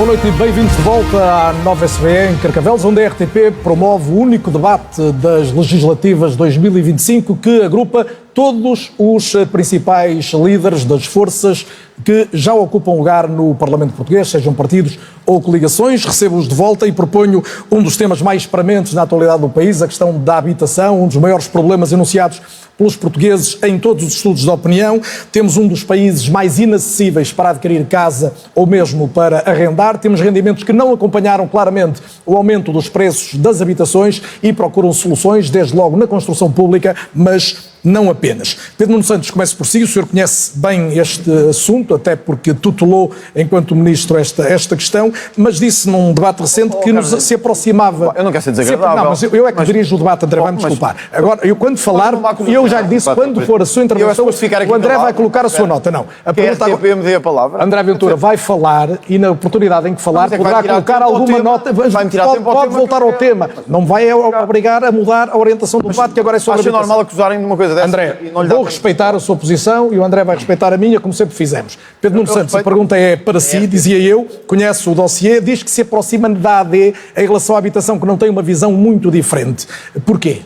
noite e bem-vindos de volta à Nova SBE em Carcavelos, onde a RTP promove o único debate das legislativas 2025 que agrupa todos os principais líderes das forças que já ocupam lugar no Parlamento Português, sejam partidos ou coligações. Recebo-os de volta e proponho um dos temas mais prementes na atualidade do país, a questão da habitação, um dos maiores problemas enunciados pelos portugueses em todos os estudos de opinião. Temos um dos países mais inacessíveis para adquirir casa ou mesmo para arrendar. Temos rendimentos que não acompanharam claramente o aumento dos preços das habitações e procuram soluções, desde logo na construção pública, mas não apenas. Pedro Nuno Santos, comece por si. O senhor conhece bem este assunto, até porque tutelou, enquanto ministro, esta questão, mas disse num debate recente que se aproximava... Eu não quero ser desagradável. Não, mas eu é que dirijo o debate, André, vai-me desculpar. Agora, eu quando falar, eu já lhe disse, quando for a sua intervenção, o André vai colocar a sua nota. Não. A RTP me dê a palavra. André Ventura vai falar e na oportunidade em que falar poderá colocar alguma nota, pode voltar ao tema. Não vai obrigar a mudar a orientação do debate, que agora é sobre a habitação. Acho normal acusarem de uma coisa dessa. André, vou respeitar a sua posição e o André vai respeitar a minha, como sempre fizemos. Pedro Nuno Santos, a pergunta é para si, dizia eu, conhece o dossiê, diz que se aproxima da AD em relação à habitação, que não tem uma visão muito diferente. Porquê?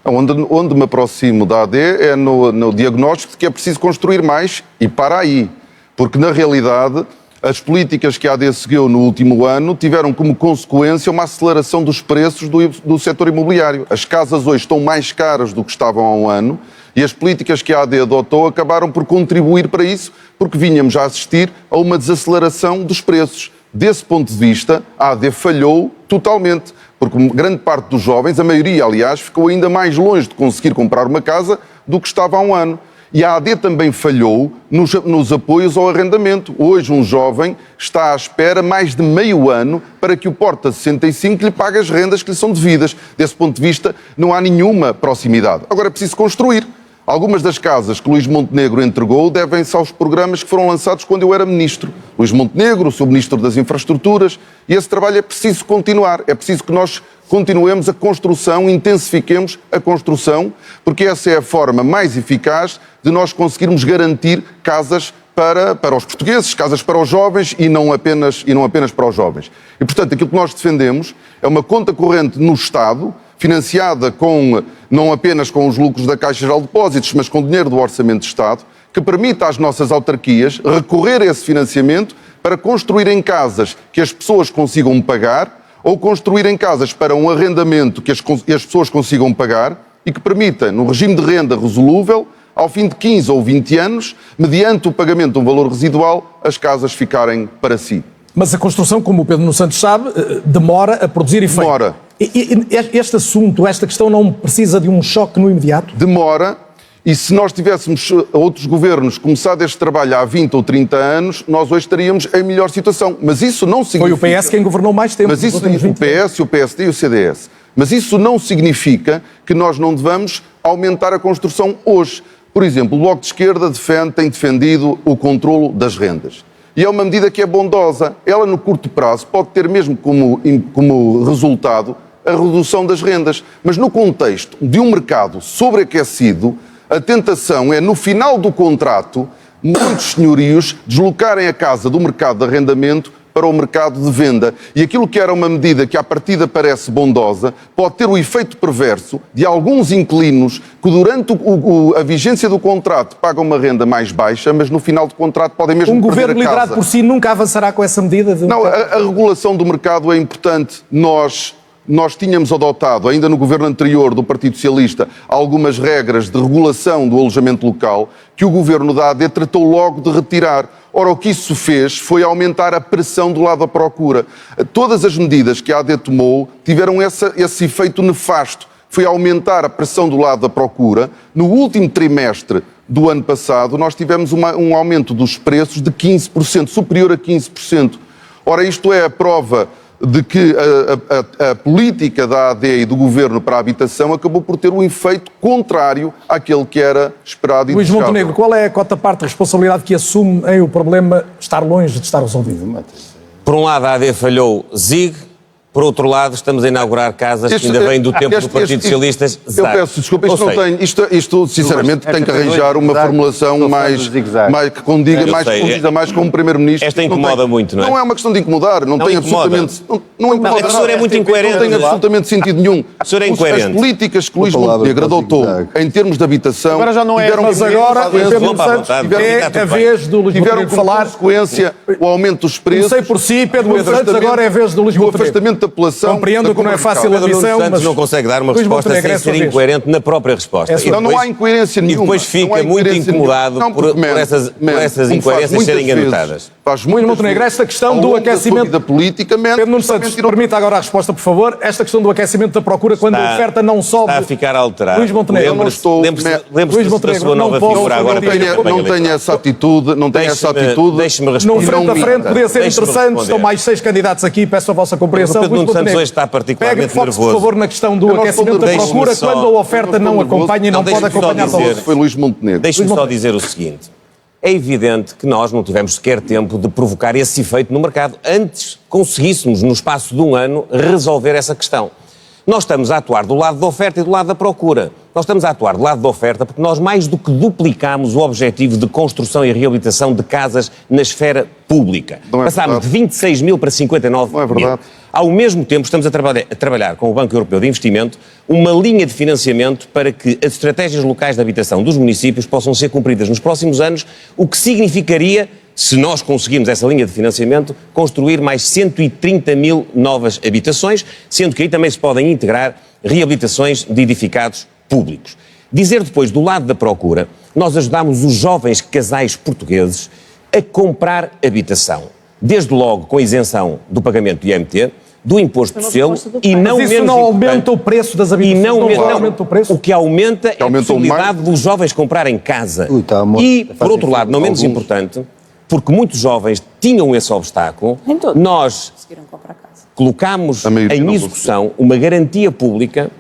Onde me aproximo da AD é no diagnóstico de que é preciso construir mais e para aí. Porque, na realidade, as políticas que a AD seguiu no último ano tiveram como consequência uma aceleração dos preços do setor imobiliário. As casas hoje estão mais caras do que estavam há um ano e as políticas que a AD adotou acabaram por contribuir para isso, porque vínhamos a assistir a uma desaceleração dos preços. Desse ponto de vista, a AD falhou totalmente, porque grande parte dos jovens, a maioria, aliás, ficou ainda mais longe de conseguir comprar uma casa do que estava há um ano. E a AD também falhou nos apoios ao arrendamento. Hoje um jovem está à espera mais de meio ano para que o Porta 65 lhe pague as rendas que lhe são devidas. Desse ponto de vista, não há nenhuma proximidade. Agora é preciso construir. Algumas das casas que Luís Montenegro entregou devem-se aos programas que foram lançados quando eu era ministro. Luís Montenegro, sou ministro das Infraestruturas, e esse trabalho é preciso continuar. É preciso que nós continuemos a construção, intensifiquemos a construção, porque essa é a forma mais eficaz de nós conseguirmos garantir casas para os portugueses, casas para os jovens e não apenas para os jovens. E, portanto, aquilo que nós defendemos é uma conta corrente no Estado, financiada não apenas com os lucros da Caixa Geral de Depósitos, mas com dinheiro do Orçamento de Estado, que permita às nossas autarquias recorrer a esse financiamento para construírem casas que as pessoas consigam pagar ou construírem casas para um arrendamento que as pessoas consigam pagar e que permita, no regime de renda resolúvel, ao fim de 15 ou 20 anos, mediante o pagamento de um valor residual, as casas ficarem para si. Mas a construção, como o Pedro Nuno Santos sabe, demora a produzir efeito. Demora. Este assunto, esta questão não precisa de um choque no imediato? Demora, e se nós tivéssemos outros governos começado este trabalho há 20 ou 30 anos, nós hoje estaríamos em melhor situação. Mas isso não significa... Foi o PS quem governou mais tempo. Mas isso, o PS, o PSD e o CDS. Mas isso não significa que nós não devamos aumentar a construção hoje. Por exemplo, o Bloco de Esquerda tem defendido o controlo das rendas. E é uma medida que é bondosa. Ela, no curto prazo, pode ter mesmo como resultado a redução das rendas. Mas no contexto de um mercado sobreaquecido, a tentação é, no final do contrato, muitos senhorios deslocarem a casa do mercado de arrendamento para o mercado de venda. E aquilo que era uma medida que à partida parece bondosa, pode ter o efeito perverso de alguns inquilinos que durante a vigência do contrato pagam uma renda mais baixa, mas no final do contrato podem mesmo perder a casa. Um governo liderado por si nunca avançará com essa medida? Não, a regulação do mercado é importante. Nós tínhamos adotado, ainda no governo anterior do Partido Socialista, algumas regras de regulação do alojamento local que o governo da AD tratou logo de retirar. Ora, o que isso fez foi aumentar a pressão do lado da procura. Todas as medidas que a AD tomou tiveram esse efeito nefasto. Foi aumentar a pressão do lado da procura. No último trimestre do ano passado, nós tivemos um aumento dos preços de 15%, superior a 15%. Ora, isto é a prova de que a política da AD e do Governo para a habitação acabou por ter um efeito contrário àquele que era esperado e Luís Montenegro, qual é a cota-parte de responsabilidade que assume em o problema estar longe de estar resolvido? Por um lado, a AD falhou ZIG, Por outro lado, estamos a inaugurar casas que ainda vêm do tempo do Partido Socialista. Eu peço desculpa, isto sinceramente tem que arranjar uma formulação que condiga mais como Primeiro-Ministro. Esta incomoda muito, não é? Não é uma questão de incomodar, não tem absolutamente... Não incomoda. O senhor é muito incoerente. Não tem absolutamente sentido nenhum. O senhor é incoerente. As políticas que Luís Montenegro adotou em termos de habitação... Agora já não é, mas agora, Pedro Santos, é a vez do Luís Montenegro falar. Consequência o aumento dos preços. Comecei por si, Pedro Santos, agora é a vez do Luís Montenegro. O afastamento da população. Compreendo que não é fácil a missão, mas não consegue dar uma resposta sem ser incoerente na própria resposta. Não há incoerência nenhuma. E depois fica muito incomodado por essas incoerências serem anotadas. Luís Montenegro, esta questão do aquecimento... Pedro Nuno Santos, permita agora a resposta, por favor. Esta questão do aquecimento da procura, quando a oferta não sobe... Está a ficar alterado. Luís Montenegro, lembre-se da sua nova figura agora. Não tenho essa atitude. Deixe-me responder. Num frente a frente podia ser interessante. Estão mais 6 candidatos aqui, peço a vossa compreensão. O Pedro Nuno Santos hoje está particularmente nervoso. Por favor, na questão do aquecimento da procura, quando a oferta não acompanha e não pode acompanhar a outra. Foi Luís Montenegro. Deixe-me só dizer o seguinte. É evidente que nós não tivemos sequer tempo de provocar esse efeito no mercado antes conseguíssemos, no espaço de um ano, resolver essa questão. Nós estamos a atuar do lado da oferta e do lado da procura. Nós estamos a atuar do lado da oferta porque nós mais do que duplicámos o objetivo de construção e reabilitação de casas na esfera pública. Passámos de 26 mil para 59 mil. Não é verdade. Ao mesmo tempo, estamos a trabalhar com o Banco Europeu de Investimento uma linha de financiamento para que as estratégias locais de habitação dos municípios possam ser cumpridas nos próximos anos, o que significaria, se nós conseguirmos essa linha de financiamento, construir mais 130 mil novas habitações, sendo que aí também se podem integrar reabilitações de edificados públicos. Dizer depois, do lado da procura, nós ajudámos os jovens casais portugueses a comprar habitação, desde logo com a isenção do pagamento do IMT, do imposto de selo e não menos importante... Mas isso não aumenta o preço das habitações? Não aumenta o preço? O que aumenta é a possibilidade dos jovens comprarem casa. E, por outro lado, não menos importante, porque muitos jovens tinham esse obstáculo, nós colocámos em execução uma garantia pública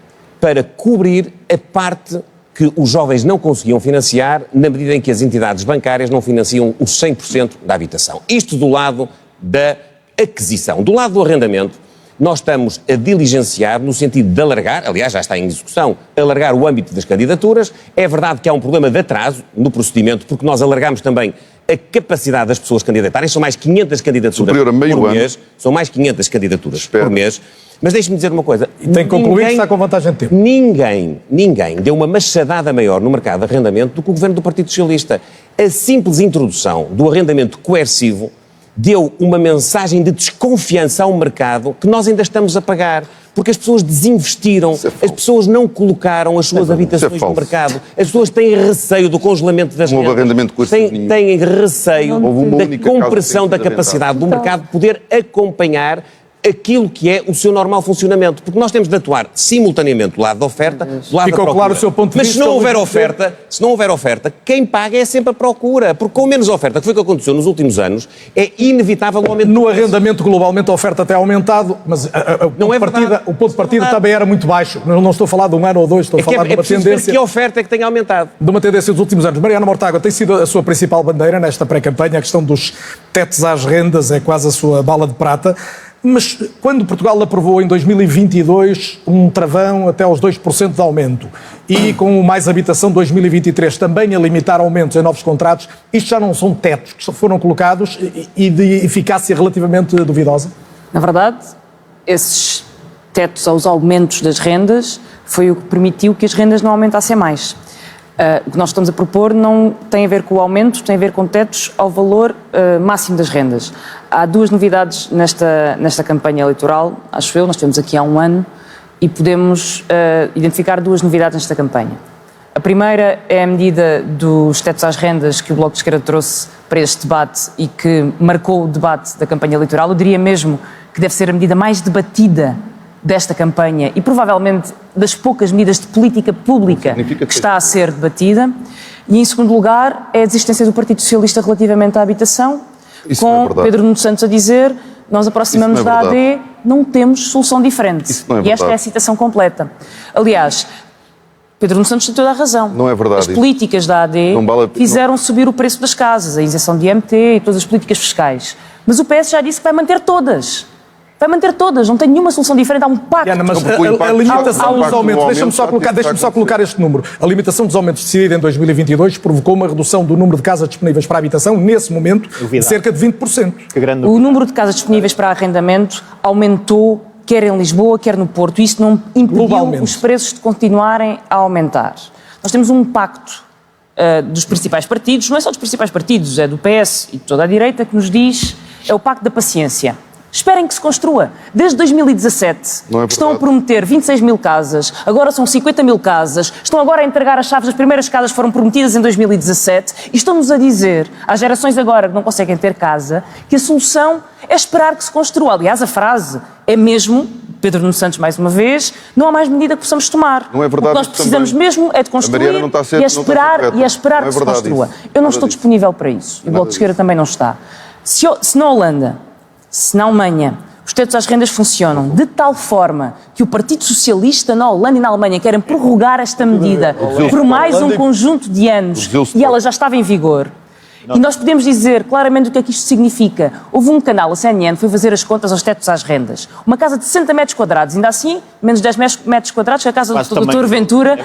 para cobrir a parte que os jovens não conseguiam financiar na medida em que as entidades bancárias não financiam os 100% da habitação. Isto do lado da aquisição. Do lado do arrendamento, nós estamos a diligenciar no sentido de alargar, aliás já está em execução, alargar o âmbito das candidaturas. É verdade que há um problema de atraso no procedimento, porque nós alargamos também a capacidade das pessoas candidatarem. São mais 500 candidaturas por mês. São mais 500 candidaturas por mês. Mas deixe-me dizer uma coisa. E tem que concluir que está com vantagem de tempo. Ninguém deu uma machadada maior no mercado de arrendamento do que o governo do Partido Socialista. A simples introdução do arrendamento coercivo deu uma mensagem de desconfiança ao mercado que nós ainda estamos a pagar. Porque as pessoas desinvestiram, as pessoas não colocaram as suas habitações no mercado, as pessoas têm receio do congelamento das rendas, têm receio da compressão da capacidade do mercado poder acompanhar aquilo que é o seu normal funcionamento. Porque nós temos de atuar simultaneamente do lado da oferta, do lado da procura. Claro o seu ponto de vista. Mas se não houver oferta, quem paga é sempre a procura. Porque com menos oferta, que foi o que aconteceu nos últimos anos, é inevitável o aumento. No arrendamento, globalmente, a oferta tem aumentado, mas o ponto de partida também era muito baixo. Não estou a falar de um ano ou dois, estou a falar de uma tendência... que a oferta é que tem aumentado. De uma tendência dos últimos anos. Mariana Mortágua, tem sido a sua principal bandeira nesta pré-campanha, a questão dos tetos às rendas é quase a sua bala de prata. Mas quando Portugal aprovou em 2022 um travão até aos 2% de aumento e com o Mais Habitação 2023 também a limitar aumentos em novos contratos, isto já não são tetos que foram colocados e de eficácia relativamente duvidosa? Na verdade, esses tetos aos aumentos das rendas foi o que permitiu que as rendas não aumentassem mais. O que nós estamos a propor não tem a ver com o aumento, tem a ver com tetos ao valor máximo das rendas. Há duas novidades nesta campanha eleitoral, acho eu, nós temos aqui há um ano, e podemos identificar duas novidades nesta campanha. A primeira é a medida dos tetos às rendas que o Bloco de Esquerda trouxe para este debate e que marcou o debate da campanha eleitoral. Eu diria mesmo que deve ser a medida mais debatida desta campanha e provavelmente das poucas medidas de política pública que está a ser debatida. E em segundo lugar é a desistência do Partido Socialista relativamente à habitação, com Pedro Nuno Santos a dizer: nós aproximamos da AD, não temos solução diferente. E esta é a citação completa. Aliás, Pedro Nuno Santos tem toda a razão. Não é verdade. As políticas da AD fizeram subir o preço das casas, a isenção de IMT e todas as políticas fiscais. Mas o PS já disse que vai manter todas. Vai manter todas, não tem nenhuma solução diferente, há um pacto. Ana, mas Porque o a impacto- limitação o dos impacto aumentos, do deixa-me só aumento colocar este número. A limitação dos aumentos decidida em 2022 provocou uma redução do número de casas disponíveis para a habitação, nesse momento, de cerca de 20%. O número de casas disponíveis para arrendamento aumentou, quer em Lisboa, quer no Porto. Isso não impediu Globalmente. os preços de continuarem a aumentar. Nós temos um pacto dos principais partidos, não é só dos principais partidos, é do PS e de toda a direita, que nos diz, é o pacto da paciência. Esperem que se construa. Desde 2017, Não é estão a verdade. prometer 26 mil casas, agora são 50 mil casas, estão agora a entregar as chaves, as primeiras casas foram prometidas em 2017 e estão-nos a dizer, às gerações agora que não conseguem ter casa, que a solução é esperar que se construa. Aliás, a frase é mesmo, Pedro Nuno Santos mais uma vez, não há mais medida que possamos tomar. Não é verdade O que nós isso precisamos também. mesmo é de A construir Mariana não está a ser- e é não está a ser esperar, correta. e é esperar Não é que se verdade construa. isso. Eu não Nada estou disso. disponível para isso. E o Bloco de Esquerda também não está. Se na Holanda, se na Alemanha, os tetos às rendas funcionam de tal forma que o Partido Socialista na Holanda e na Alemanha querem prorrogar esta medida por mais um conjunto de anos e ela já estava em vigor. E nós podemos dizer claramente o que é que isto significa. Houve um canal, a CNN, foi fazer as contas aos tetos às rendas. Uma casa de 60 metros quadrados, ainda assim, menos 10 metros quadrados que a casa do Dr. Ventura.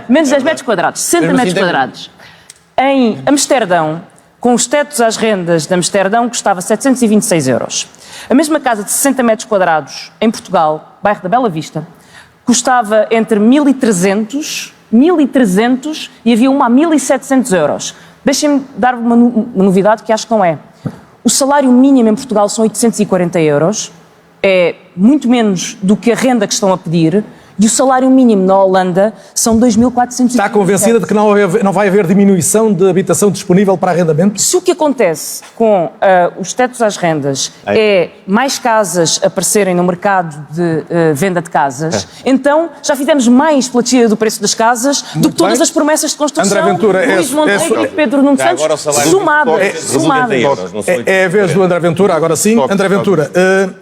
Menos 10 metros quadrados, 60 metros quadrados. Em Amsterdão, com os tetos às rendas de Amsterdão, custava 726 euros. A mesma casa de 60 metros quadrados em Portugal, bairro da Bela Vista, custava entre 1.300 e havia uma a 1.700 euros. Deixem-me dar uma novidade que acho que não é. O salário mínimo em Portugal são 840 euros, é muito menos do que a renda que estão a pedir, e o salário mínimo na Holanda são 2.400. Está convencida de que não vai haver diminuição de habitação disponível para arrendamento? Se o que acontece com os tetos às rendas é mais casas aparecerem no mercado de venda de casas, então já fizemos mais pela descida do preço das casas do que todas bem. as promessas de construção. André Ventura, Luís Montenegro e Pedro Nuno Já agora o Santos, salário somadas. 70 euros, não são É a vez do André Ventura, agora sim. André Ventura,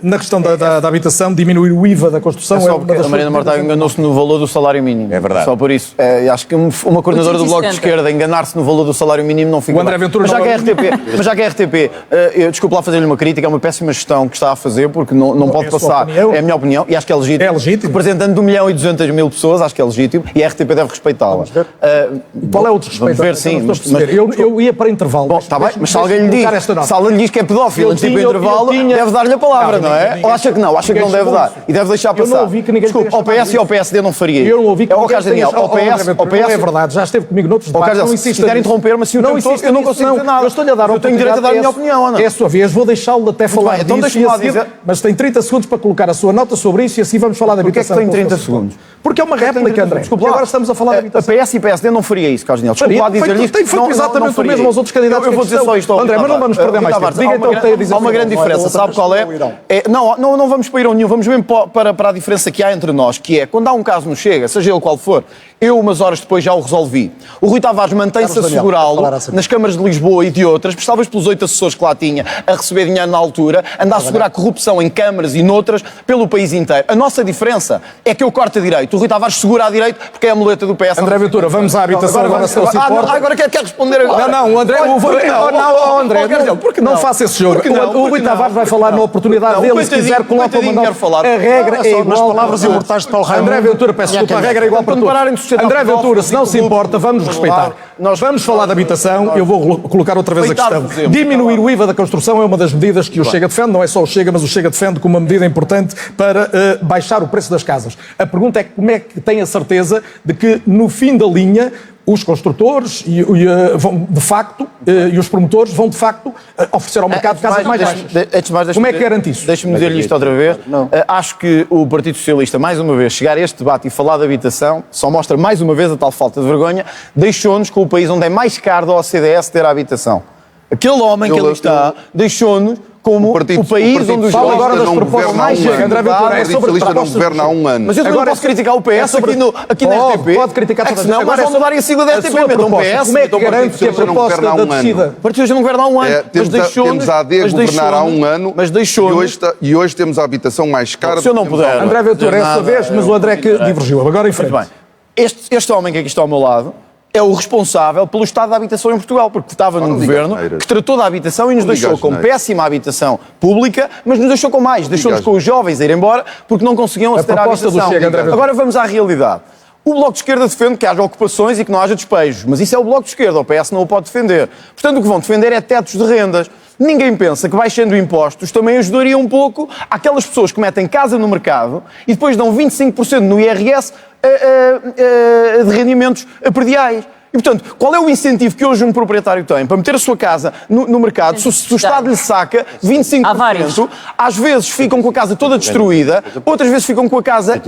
na questão da habitação, diminuir o IVA da construção É é só uma porque das a Mariana suas Mortágua enganou-se no valor do salário mínimo. É verdade. Só por isso. Acho que uma coordenadora do Bloco de 870. Esquerda enganar-se no valor do salário mínimo não fica O André bem. Ventura Mas já não que é é RTP, mas já que é RTP, eu desculpe lá fazer-lhe uma crítica, é uma péssima gestão que está a fazer, porque não pode é a sua passar. opinião. É a minha opinião e acho que é legítimo. É legítimo. Representando de 1.200.000 pessoas, acho que é legítimo e a RTP deve respeitá-la. Qual é o desrespeito? Vamos ver, sim. Não estou a perceber. Eu ia para intervalo. Bom, está bem, mas se alguém lhe Deixa-me colocar esta diz, nota. se alguém lhe diz que é pedófilo Eu antes de ir tinha- para o intervalo, eu tinha- deve dar-lhe a palavra, Não, não é? ninguém- Ou acha que não? Acha que não ninguém deve dar? expulso. E deve deixar Eu não passar. ouvi que ninguém Desculpe, tenha ao PS e ao PSD não faria isso. Eu não ouvi que É o ninguém Carlos Daniel, tenha- ao PS, André Ventura, não é verdade, já esteve comigo noutros debates, Carlos, não se insista quiser nisso. interromper-me, se o Não tempo todo, insista eu não nisso, consigo dizer nada. Eu estou-lhe a dar Eu tenho direito a dar a minha opinião, Ana. É a sua vez, vou deixá-lo até falar bem, então disso, deixa-me e a lá seguir- dizer- mas tem 30 segundos para colocar a sua nota sobre isso e assim vamos falar da Porquê é que habitação. tem 30 com o senhor. segundos? Porque é uma réplica, André. Desculpe E lá. agora estamos a falar da habitação. A PS e PSD não faria isso, Carlos Daniel. Desculpe lá Faria. dizer-lhe isto. Tem feito exatamente o mesmo aos outros candidatos Eu vou que dizer só isto ao André, mas não vamos perder mais tempo. Diga então o que tem a dizer. Há uma grande diferença, sabe qual é? Não vamos para Irão nenhum, vamos mesmo para a diferença que há entre nós, que é, quando há um caso no Chega, seja ele qual for, eu umas horas depois já o resolvi. O Rui Tavares mantém-se a Carlos Daniel, segurá-lo falar a saber. nas câmaras de Lisboa e de outras, prestáveis pelos 8 assessores que lá tinha, a receber dinheiro na altura, anda a segurar corrupção em câmaras e noutras pelo país inteiro. A nossa diferença é que eu corto a direito, o Rui Tavares segura a direito porque é a muleta do PS. André Ventura, vamos à habitação agora, se não se importa. Agora quer responder agora. Não, o André, André, não faça esse jogo. O Rui Tavares vai falar na oportunidade dele, se quiser, coloca uma nota. A regra é igual. palavras imortais de Paulo Raimundo. André Ventura, peço desculpa, a regra é igual para todos. André Ventura, se não se importa, vamos respeitar. Nós vamos falar da habitação, eu vou colocar outra vez a questão. Diminuir o IVA da construção é uma das medidas que o Chega defende, não é só o Chega, mas o Chega defende como uma medida importante para baixar o preço das casas. A pergunta é como é que tem a certeza de que no fim da linha os construtores vão de facto e os promotores vão de facto oferecer ao mercado casas mais baixas. Como é que garante isso? Deixe-me dizer-lhe isto outra vez. Acho que o Partido Socialista, mais uma vez, chegar a este debate e falar de habitação, só mostra mais uma vez a tal falta de vergonha, deixou-nos com o país onde é mais caro da OCDE ter a habitação. Aquele homem que ali está deixou-nos como o país onde os Fala agora jovens das propostas mais governa há um Chega. André ano. Ventura, é O sobre Partido Socialista não propostas governa há um ano. Mas eu também não Agora, posso criticar o PS aqui na RTP. Pode criticar é que senão mais vão mudar a sigla da RTP, metam PS. Como é que garante que a Socialista não proposta governa há da um ano. descida... O Partido Socialista não governa há um ano, Temos a AD a governar há um ano mas deixou-nos. e hoje temos a habitação mais cara. Se eu não do que temos há um puder. ano. André Ventura, é a sua vez, mas o André que divergiu. Agora em frente. Muito bem. Este homem que aqui está ao meu lado é o responsável pelo estado da habitação em Portugal, porque estava num governo que tratou da habitação e nos deixou com péssima habitação pública, mas nos deixou com mais, deixou-nos com os jovens a ir embora porque não conseguiam aceder à habitação. Agora vamos à realidade. O Bloco de Esquerda defende que haja ocupações e que não haja despejos, mas isso é o Bloco de Esquerda, o PS não o pode defender. Portanto, o que vão defender é tetos de rendas. Ninguém pensa que baixando impostos também ajudaria um pouco aquelas pessoas que metem casa no mercado e depois dão 25% no IRS de rendimentos prediais. E, portanto, qual é o incentivo que hoje um proprietário tem para meter a sua casa no mercado se o Estado lhe saca 25%? Às vezes ficam com a casa toda destruída, outras vezes ficam com a casa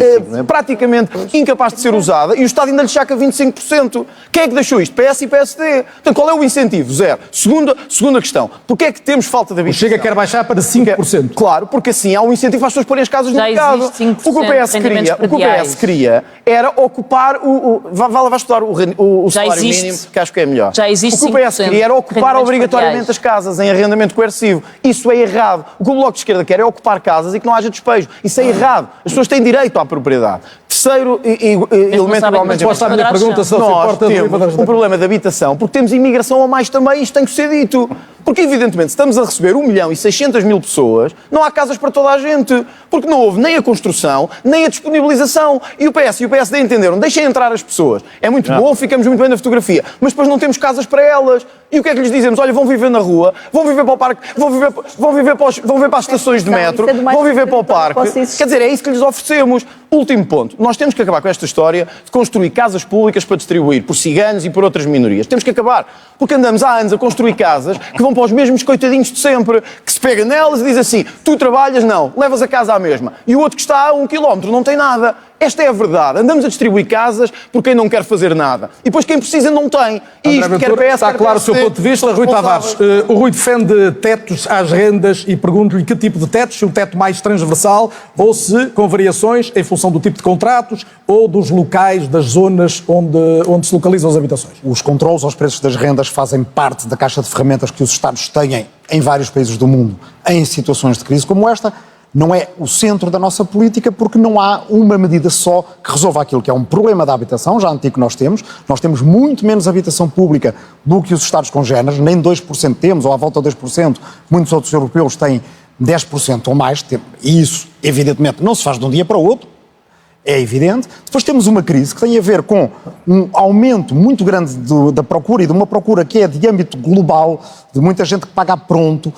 praticamente incapaz de ser usada e o Estado ainda lhe saca 25%. Quem é que deixou isto? PS e PSD. Portanto, qual é o incentivo? Zero. Segunda questão. Porquê é que temos falta de habitação? O Chega quer baixar para 5%. Claro, porque assim há um incentivo para as pessoas porem as casas no mercado. O que o PS queria era ocupar vai lá estudar o salário mínimo, que acho que é melhor. Já existe. O que o PS queria era ocupar obrigatoriamente as casas em arrendamento coercivo. Isso é errado. O que o Bloco de Esquerda quer é ocupar casas e que não haja despejo. Isso é errado. As pessoas têm direito à propriedade. Terceiro elemento igualmente. Nós temos um problema de habitação porque temos imigração a mais também, isto tem que ser dito. Porque, evidentemente, se estamos a receber 1.600.000 pessoas, não há casas para toda a gente. Porque não houve nem a construção, nem a disponibilização. E o PS e o PSD entenderam, deixem entrar as pessoas. É muito bom, ficamos muito bem na fotografia, mas depois não temos casas para elas. E o que é que lhes dizemos? Olha, vão viver na rua, vão viver para o parque, vão viver para as estações de metro, vão viver para o parque. Quer dizer, é isso que lhes oferecemos. Último ponto. Nós temos que acabar com esta história de construir casas públicas para distribuir por ciganos e por outras minorias. Temos que acabar. Porque andamos há anos a construir casas que vão para os mesmos coitadinhos de sempre, que se pega nelas e diz assim, tu trabalhas, não, levas a casa à mesma. E o outro que está a 1 quilómetro não tem nada. Esta é a verdade. Andamos a distribuir casas por quem não quer fazer nada. E depois quem precisa não tem. E isto quer PS, está claro o seu ponto de vista. Rui Tavares, o Rui defende tetos às rendas e pergunto-lhe que tipo de tetos, se um teto mais transversal ou se com variações em função do tipo de contratos ou dos locais, das zonas onde se localizam as habitações. Os controlos aos preços das rendas fazem parte da caixa de ferramentas que os Estados têm em vários países do mundo em situações de crise como esta. Não é o centro da nossa política porque não há uma medida só que resolva aquilo que é um problema da habitação, já antigo que nós temos. Nós temos muito menos habitação pública do que os Estados congêneres, nem 2% temos, ou à volta de 2%. Muitos outros europeus têm 10% ou mais, e isso, evidentemente, não se faz de um dia para o outro. É evidente. Depois temos uma crise que tem a ver com um aumento muito grande da procura e de uma procura que é de âmbito global, de muita gente que paga a pronto,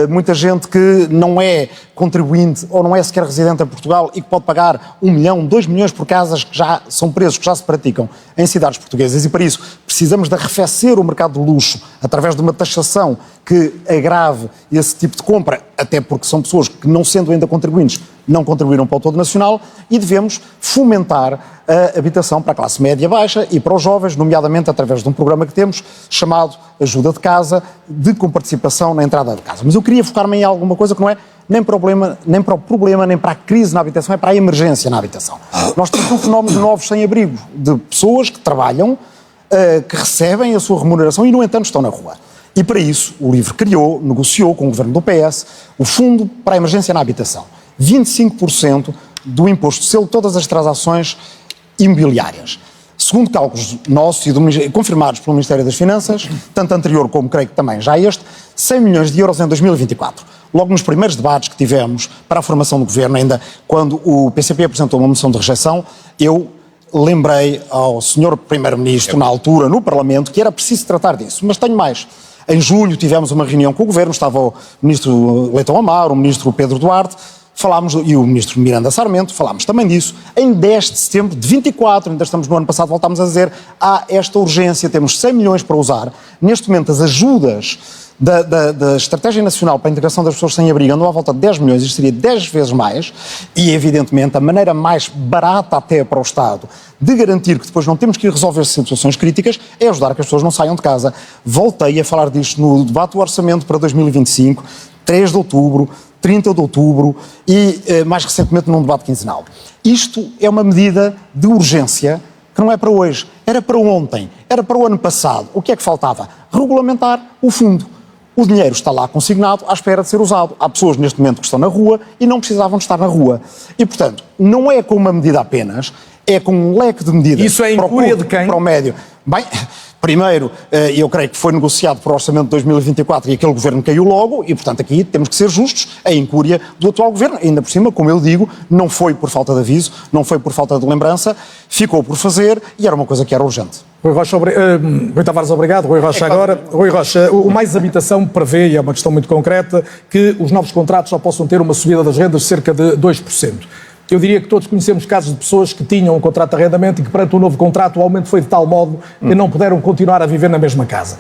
muita gente que não é contribuinte ou não é sequer residente em Portugal e que pode pagar 1 milhão, 2 milhões por casas que já são preços que já se praticam em cidades portuguesas e para isso precisamos de arrefecer o mercado do luxo através de uma taxação que agrave esse tipo de compra, até porque são pessoas que não sendo ainda contribuintes não contribuíram para o todo nacional e devemos fomentar a habitação para a classe média baixa e para os jovens, nomeadamente através de um programa que temos chamado Ajuda de Casa, de comparticipação na entrada de casa. Mas eu queria focar-me em alguma coisa que não é nem para o problema, nem para a crise na habitação, é para a emergência na habitação. Nós temos um fenómeno de novos sem-abrigo, de pessoas que trabalham, que recebem a sua remuneração e, no entanto, estão na rua. E para isso, o LIVRE negociou com o governo do PS, o Fundo para a Emergência na Habitação. 25% do imposto de selo, todas as transações imobiliárias. Segundo cálculos nossos e confirmados pelo Ministério das Finanças, tanto anterior como creio que também já 100 milhões de euros em 2024. Logo nos primeiros debates que tivemos para a formação do governo, ainda quando o PCP apresentou uma moção de rejeição, eu lembrei ao Sr. Primeiro-Ministro, na altura, no Parlamento, que era preciso tratar disso. Mas tenho mais. Em julho tivemos uma reunião com o governo, estava o Ministro Leitão Amaro, o Ministro Pedro Duarte, e o Ministro Miranda Sarmento, falámos também disso. Em 10 de setembro de 24, ainda estamos no ano passado, voltámos a dizer, há esta urgência, temos 100 milhões para usar. Neste momento, as ajudas da Estratégia Nacional para a Integração das Pessoas Sem Abrigo andam à volta de 10 milhões, isto seria 10 vezes mais, e evidentemente a maneira mais barata até para o Estado de garantir que depois não temos que ir resolver situações críticas é ajudar que as pessoas não saiam de casa. Voltei a falar disto no debate do Orçamento para 2025, 3 de outubro, 30 de outubro e, mais recentemente, num debate quinzenal. Isto é uma medida de urgência que não é para hoje, era para ontem, era para o ano passado. O que é que faltava? Regulamentar o fundo. O dinheiro está lá consignado à espera de ser usado. Há pessoas neste momento que estão na rua e não precisavam de estar na rua. E, portanto, não é com uma medida apenas, é com um leque de medidas. Isso é incúria de quem? Para o médio. Bem, Primeiro, eu creio que foi negociado para o Orçamento de 2024 e aquele governo caiu logo e, portanto, aqui temos que ser justos. A incúria do atual governo, ainda por cima, como eu digo, não foi por falta de aviso, não foi por falta de lembrança, ficou por fazer e era uma coisa que era urgente. Rui Rocha, Rui Tavares, obrigado. Rui Rocha agora. Rui Rocha, o Mais Habitação prevê, e é uma questão muito concreta, que os novos contratos só possam ter uma subida das rendas de cerca de 2%. Eu diria que todos conhecemos casos de pessoas que tinham um contrato de arrendamento e que perante o novo contrato o aumento foi de tal modo que não puderam continuar a viver na mesma casa.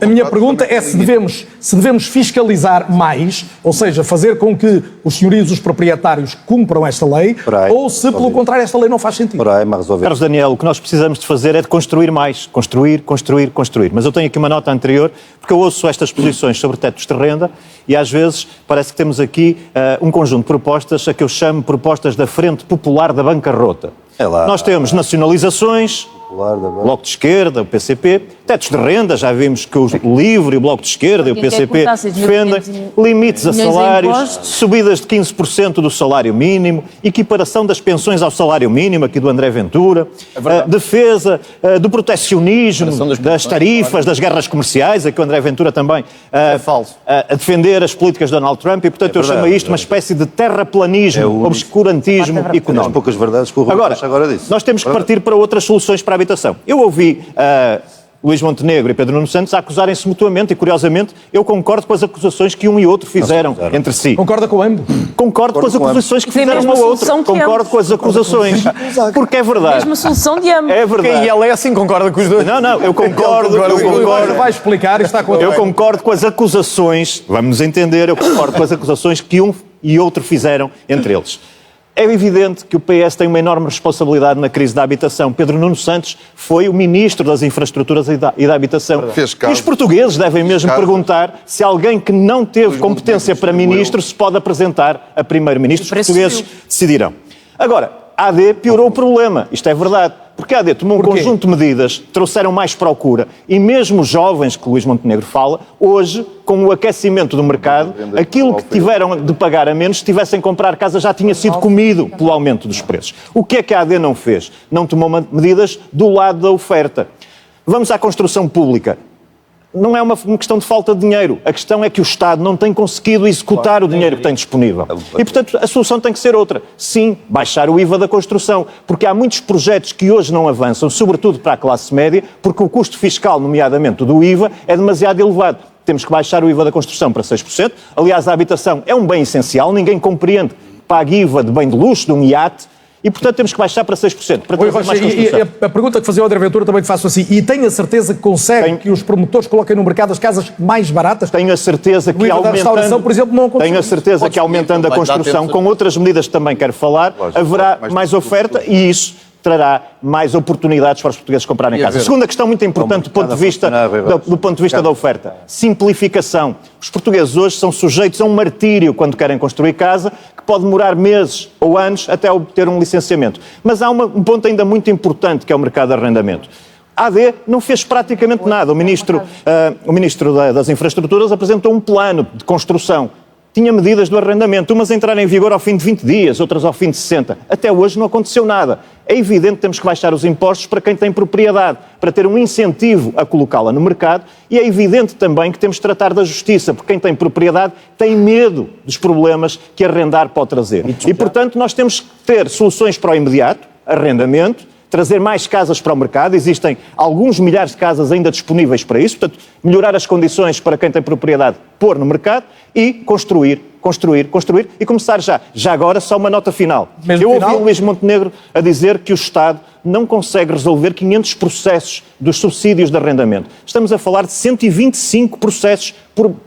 A minha pergunta é se devemos fiscalizar mais, ou seja, fazer com que os senhorios, os proprietários cumpram esta lei, ou se pelo contrário esta lei não faz sentido. Carlos Daniel, o que nós precisamos de fazer é de construir mais. Construir. Mas eu tenho aqui uma nota anterior, porque eu ouço estas posições sobre tetos de renda e às vezes parece que temos aqui um conjunto de propostas a que eu chamo propostas da Frente Popular da Bancarrota. Nós temos nacionalizações, Bloco de Esquerda, o PCP, tetos de renda, já vimos que o LIVRE, o Bloco de Esquerda e o PCP defendem, limites a salários, subidas de 15% do salário mínimo, equiparação das pensões ao salário mínimo, aqui do André Ventura, defesa do protecionismo, das tarifas, das guerras comerciais, aqui o André Ventura também a defender as políticas de Donald Trump e, portanto, eu chamo isto uma espécie de terraplanismo, obscurantismo económico. Poucas verdades que o Rui Rocha agora disse. Nós temos que partir para outras soluções para a habitação. Eu ouvi Luís Montenegro e Pedro Nuno Santos a acusarem-se mutuamente e, curiosamente, eu concordo com as acusações que um e outro fizeram entre si. Concorda com ambos? Concordo com as acusações que fizeram um ao outro. Concordo com as acusações. Porque é verdade. Mesma solução de ambos. É verdade. E ela é assim, concorda com os dois? Não, eu concordo. Vai explicar, está com Eu concordo com as acusações, vamos entender, eu concordo com as acusações que um e outro fizeram entre eles. É evidente que o PS tem uma enorme responsabilidade na crise da habitação. Pedro Nuno Santos foi o Ministro das Infraestruturas e da Habitação. E os portugueses devem mesmo perguntar se alguém que não teve competência para Ministro se pode apresentar a Primeiro-Ministro. Os portugueses decidirão. Agora, a AD piorou o problema. Isto é verdade. Porque a AD tomou um conjunto de medidas, trouxeram mais procura e mesmo os jovens que o Luís Montenegro fala, hoje, com o aquecimento do mercado, aquilo que tiveram de pagar a menos, se tivessem comprar casa, já tinha sido comido pelo aumento dos preços. O que é que a AD não fez? Não tomou medidas do lado da oferta. Vamos à construção pública. Não é uma questão de falta de dinheiro. A questão é que o Estado não tem conseguido executar o dinheiro que tem disponível. E, portanto, a solução tem que ser outra. Sim, baixar o IVA da construção. Porque há muitos projetos que hoje não avançam, sobretudo para a classe média, porque o custo fiscal, nomeadamente do IVA, é demasiado elevado. Temos que baixar o IVA da construção para 6%. Aliás, a habitação é um bem essencial. Ninguém compreende que pague IVA de bem de luxo, de um iate. E, portanto, temos que baixar para 6%. Para trazer mais construção. E a pergunta que fazia o André Ventura também te faço assim. E tenho a certeza que consegue que os promotores coloquem no mercado as casas mais baratas? Tenho a certeza que aumentando, por exemplo, não tenho a certeza que aumentando a construção, com outras medidas que também quero falar, haverá mais oferta e isso trará mais oportunidades para os portugueses comprarem casa. Segunda questão muito importante do ponto de vista da oferta. Simplificação. Os portugueses hoje são sujeitos a um martírio quando querem construir casa, que pode demorar meses ou anos até obter um licenciamento. Mas há um ponto ainda muito importante, que é o mercado de arrendamento. A AD não fez praticamente nada. O Ministro das Infraestruturas apresentou um plano de construção. Tinha medidas do arrendamento, umas entraram em vigor ao fim de 20 dias, outras ao fim de 60. Até hoje não aconteceu nada. É evidente que temos que baixar os impostos para quem tem propriedade, para ter um incentivo a colocá-la no mercado, e é evidente também que temos de tratar da justiça, porque quem tem propriedade tem medo dos problemas que arrendar pode trazer. E, portanto, nós temos que ter soluções para o imediato, arrendamento, trazer mais casas para o mercado. Existem alguns milhares de casas ainda disponíveis para isso. Portanto, melhorar as condições para quem tem propriedade, pôr no mercado e construir e começar já. Já agora, só uma nota final. Eu ouvi o Luís Montenegro a dizer que o Estado não consegue resolver 500 processos dos subsídios de arrendamento. Estamos a falar de 125 processos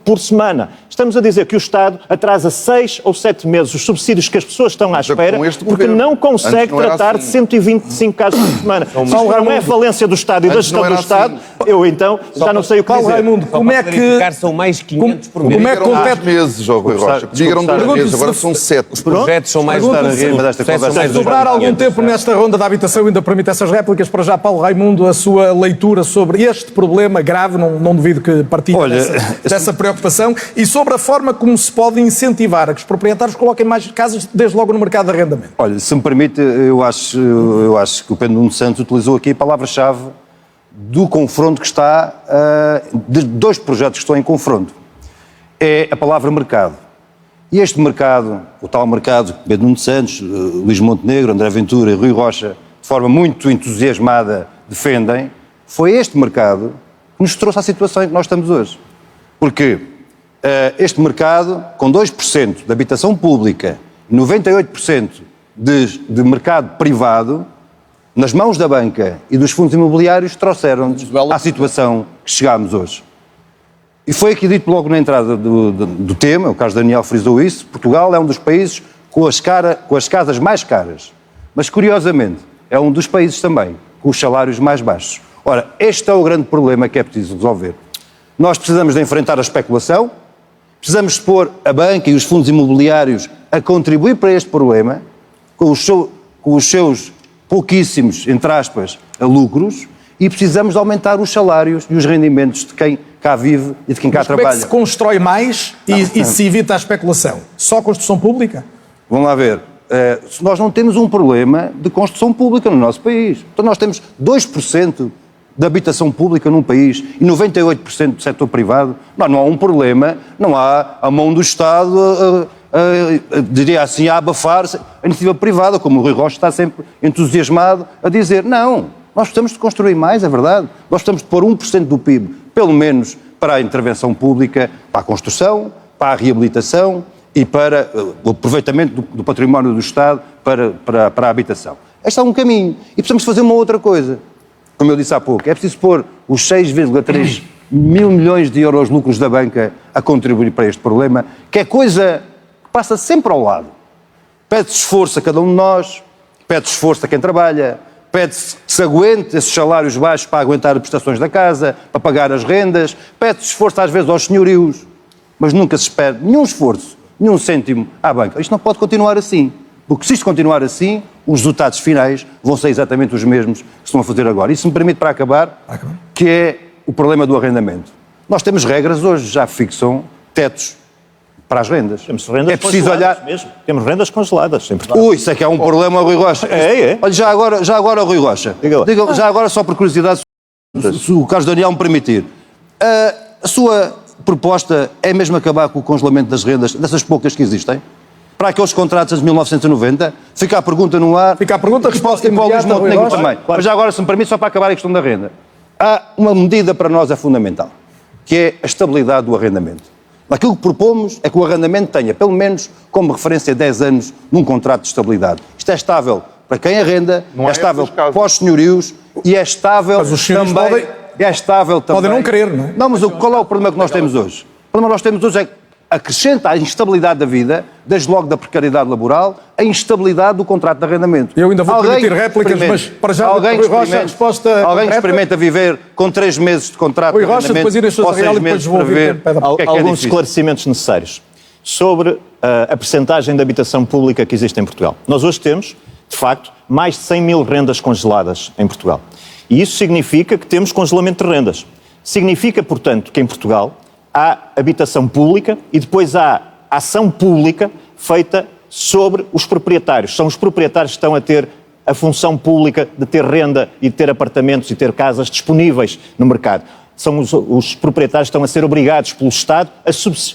por semana. Estamos a dizer que o Estado atrasa 6 ou 7 meses os subsídios que as pessoas estão à espera porque não consegue tratar de 125 casos por semana. Não é a falência do Estado e da gestão do Estado. Eu, então, já não sei o que dizer. Raimundo, como é que... São mais 500 por mês. Como é que compete... meses, Rui Rocha. Digaram 2 meses, agora são 7. Os projetos são mais... Se sobrar algum tempo nesta ronda da habitação, ainda permite essas réplicas. Para já, Paulo Raimundo, a sua leitura sobre este problema grave, não duvido que partilhe dessa preocupação, e sobre a forma como se pode incentivar a que os proprietários coloquem mais casas desde logo no mercado de arrendamento. Olha, se me permite, eu acho que o Pedro Nuno Santos utilizou aqui a palavra-chave do confronto que está, de dois projetos que estão em confronto. É a palavra mercado. E este mercado, o tal mercado que Pedro Nuno Santos, Luís Montenegro, André Ventura e Rui Rocha, de forma muito entusiasmada, defendem, foi este mercado que nos trouxe à situação em que nós estamos hoje. Porque este mercado, com 2% de habitação pública e 98% de mercado privado, nas mãos da banca e dos fundos imobiliários, trouxeram-nos à situação que chegámos hoje. E foi aqui dito logo na entrada do tema, o Carlos Daniel frisou isso, Portugal é um dos países com as casas mais caras, mas curiosamente é um dos países também com os salários mais baixos. Ora, este é o grande problema que é preciso resolver. Nós precisamos de enfrentar a especulação, precisamos de pôr a banca e os fundos imobiliários a contribuir para este problema, com os seus pouquíssimos, entre aspas, lucros, e precisamos de aumentar os salários e os rendimentos de quem cá vive e de quem cá trabalha. Como é que se constrói mais e se evita a especulação? Só a construção pública? Vamos lá ver. Nós não temos um problema de construção pública no nosso país. Então nós temos 2% de habitação pública num país e 98% do setor privado. Não há um problema, não há a mão do Estado, diria assim, a abafar-se a iniciativa privada, como o Rui Rocha está sempre entusiasmado a dizer. Não, nós precisamos de construir mais, é verdade. Nós precisamos de pôr 1% do PIB, pelo menos, para a intervenção pública, para a construção, para a reabilitação e para o aproveitamento do património do Estado para a habitação. Este é um caminho. E precisamos fazer uma outra coisa. Como eu disse há pouco, é preciso pôr os 6,3 mil milhões de euros de lucros da banca a contribuir para este problema, que é coisa que passa sempre ao lado. Pede-se esforço a cada um de nós, pede-se esforço a quem trabalha, pede-se que se aguente esses salários baixos para aguentar as prestações da casa, para pagar as rendas, pede-se esforço às vezes aos senhorios, mas nunca se espera nenhum esforço, nenhum cêntimo à banca. Isto não pode continuar assim, porque se isto continuar assim, os resultados finais vão ser exatamente os mesmos que estão a fazer agora. Isso me permite, para acabar, que é o problema do arrendamento. Nós temos regras hoje, já fixam tetos para as rendas. Temos rendas é preciso olhar mesmo. Temos rendas congeladas em Portugal. Ui, isso é que é um problema, Rui Rocha. É. Olha, já agora, Rui Rocha. Diga, já agora, só por curiosidade, se o Carlos Daniel me permitir. A sua proposta é mesmo acabar com o congelamento das rendas, dessas poucas que existem? Para aqueles contratos de 1990? Fica a pergunta no ar. Fica a pergunta, a resposta e para o Luís Montenegro também. Claro. Mas já agora, se me permite, só para acabar a questão da renda. Há uma medida para nós é fundamental, que é a estabilidade do arrendamento. Aquilo que propomos é que o arrendamento tenha, pelo menos, como referência 10 anos num contrato de estabilidade. Isto é estável para quem arrenda, é estável para os senhorios e é estável também... É estável também... Podem não querer, não é? Não, mas qual é o problema que nós temos hoje? O problema que nós temos hoje é que acrescenta a instabilidade da vida, desde logo da precariedade laboral, a instabilidade do contrato de arrendamento. Eu ainda vou permitir réplicas, mas para já alguém experimenta viver com 3 meses de contrato de arrendamento, depois ir ou 6 meses para ver alguns esclarecimentos necessários sobre a percentagem de habitação pública que existe em Portugal. Nós hoje temos, de facto, mais de 100 mil rendas congeladas em Portugal. E isso significa que temos congelamento de rendas. Significa, portanto, que em Portugal há habitação pública e depois há ação pública feita sobre os proprietários. São os proprietários que estão a ter a função pública de ter renda e de ter apartamentos e ter casas disponíveis no mercado. São os proprietários que estão a ser obrigados pelo Estado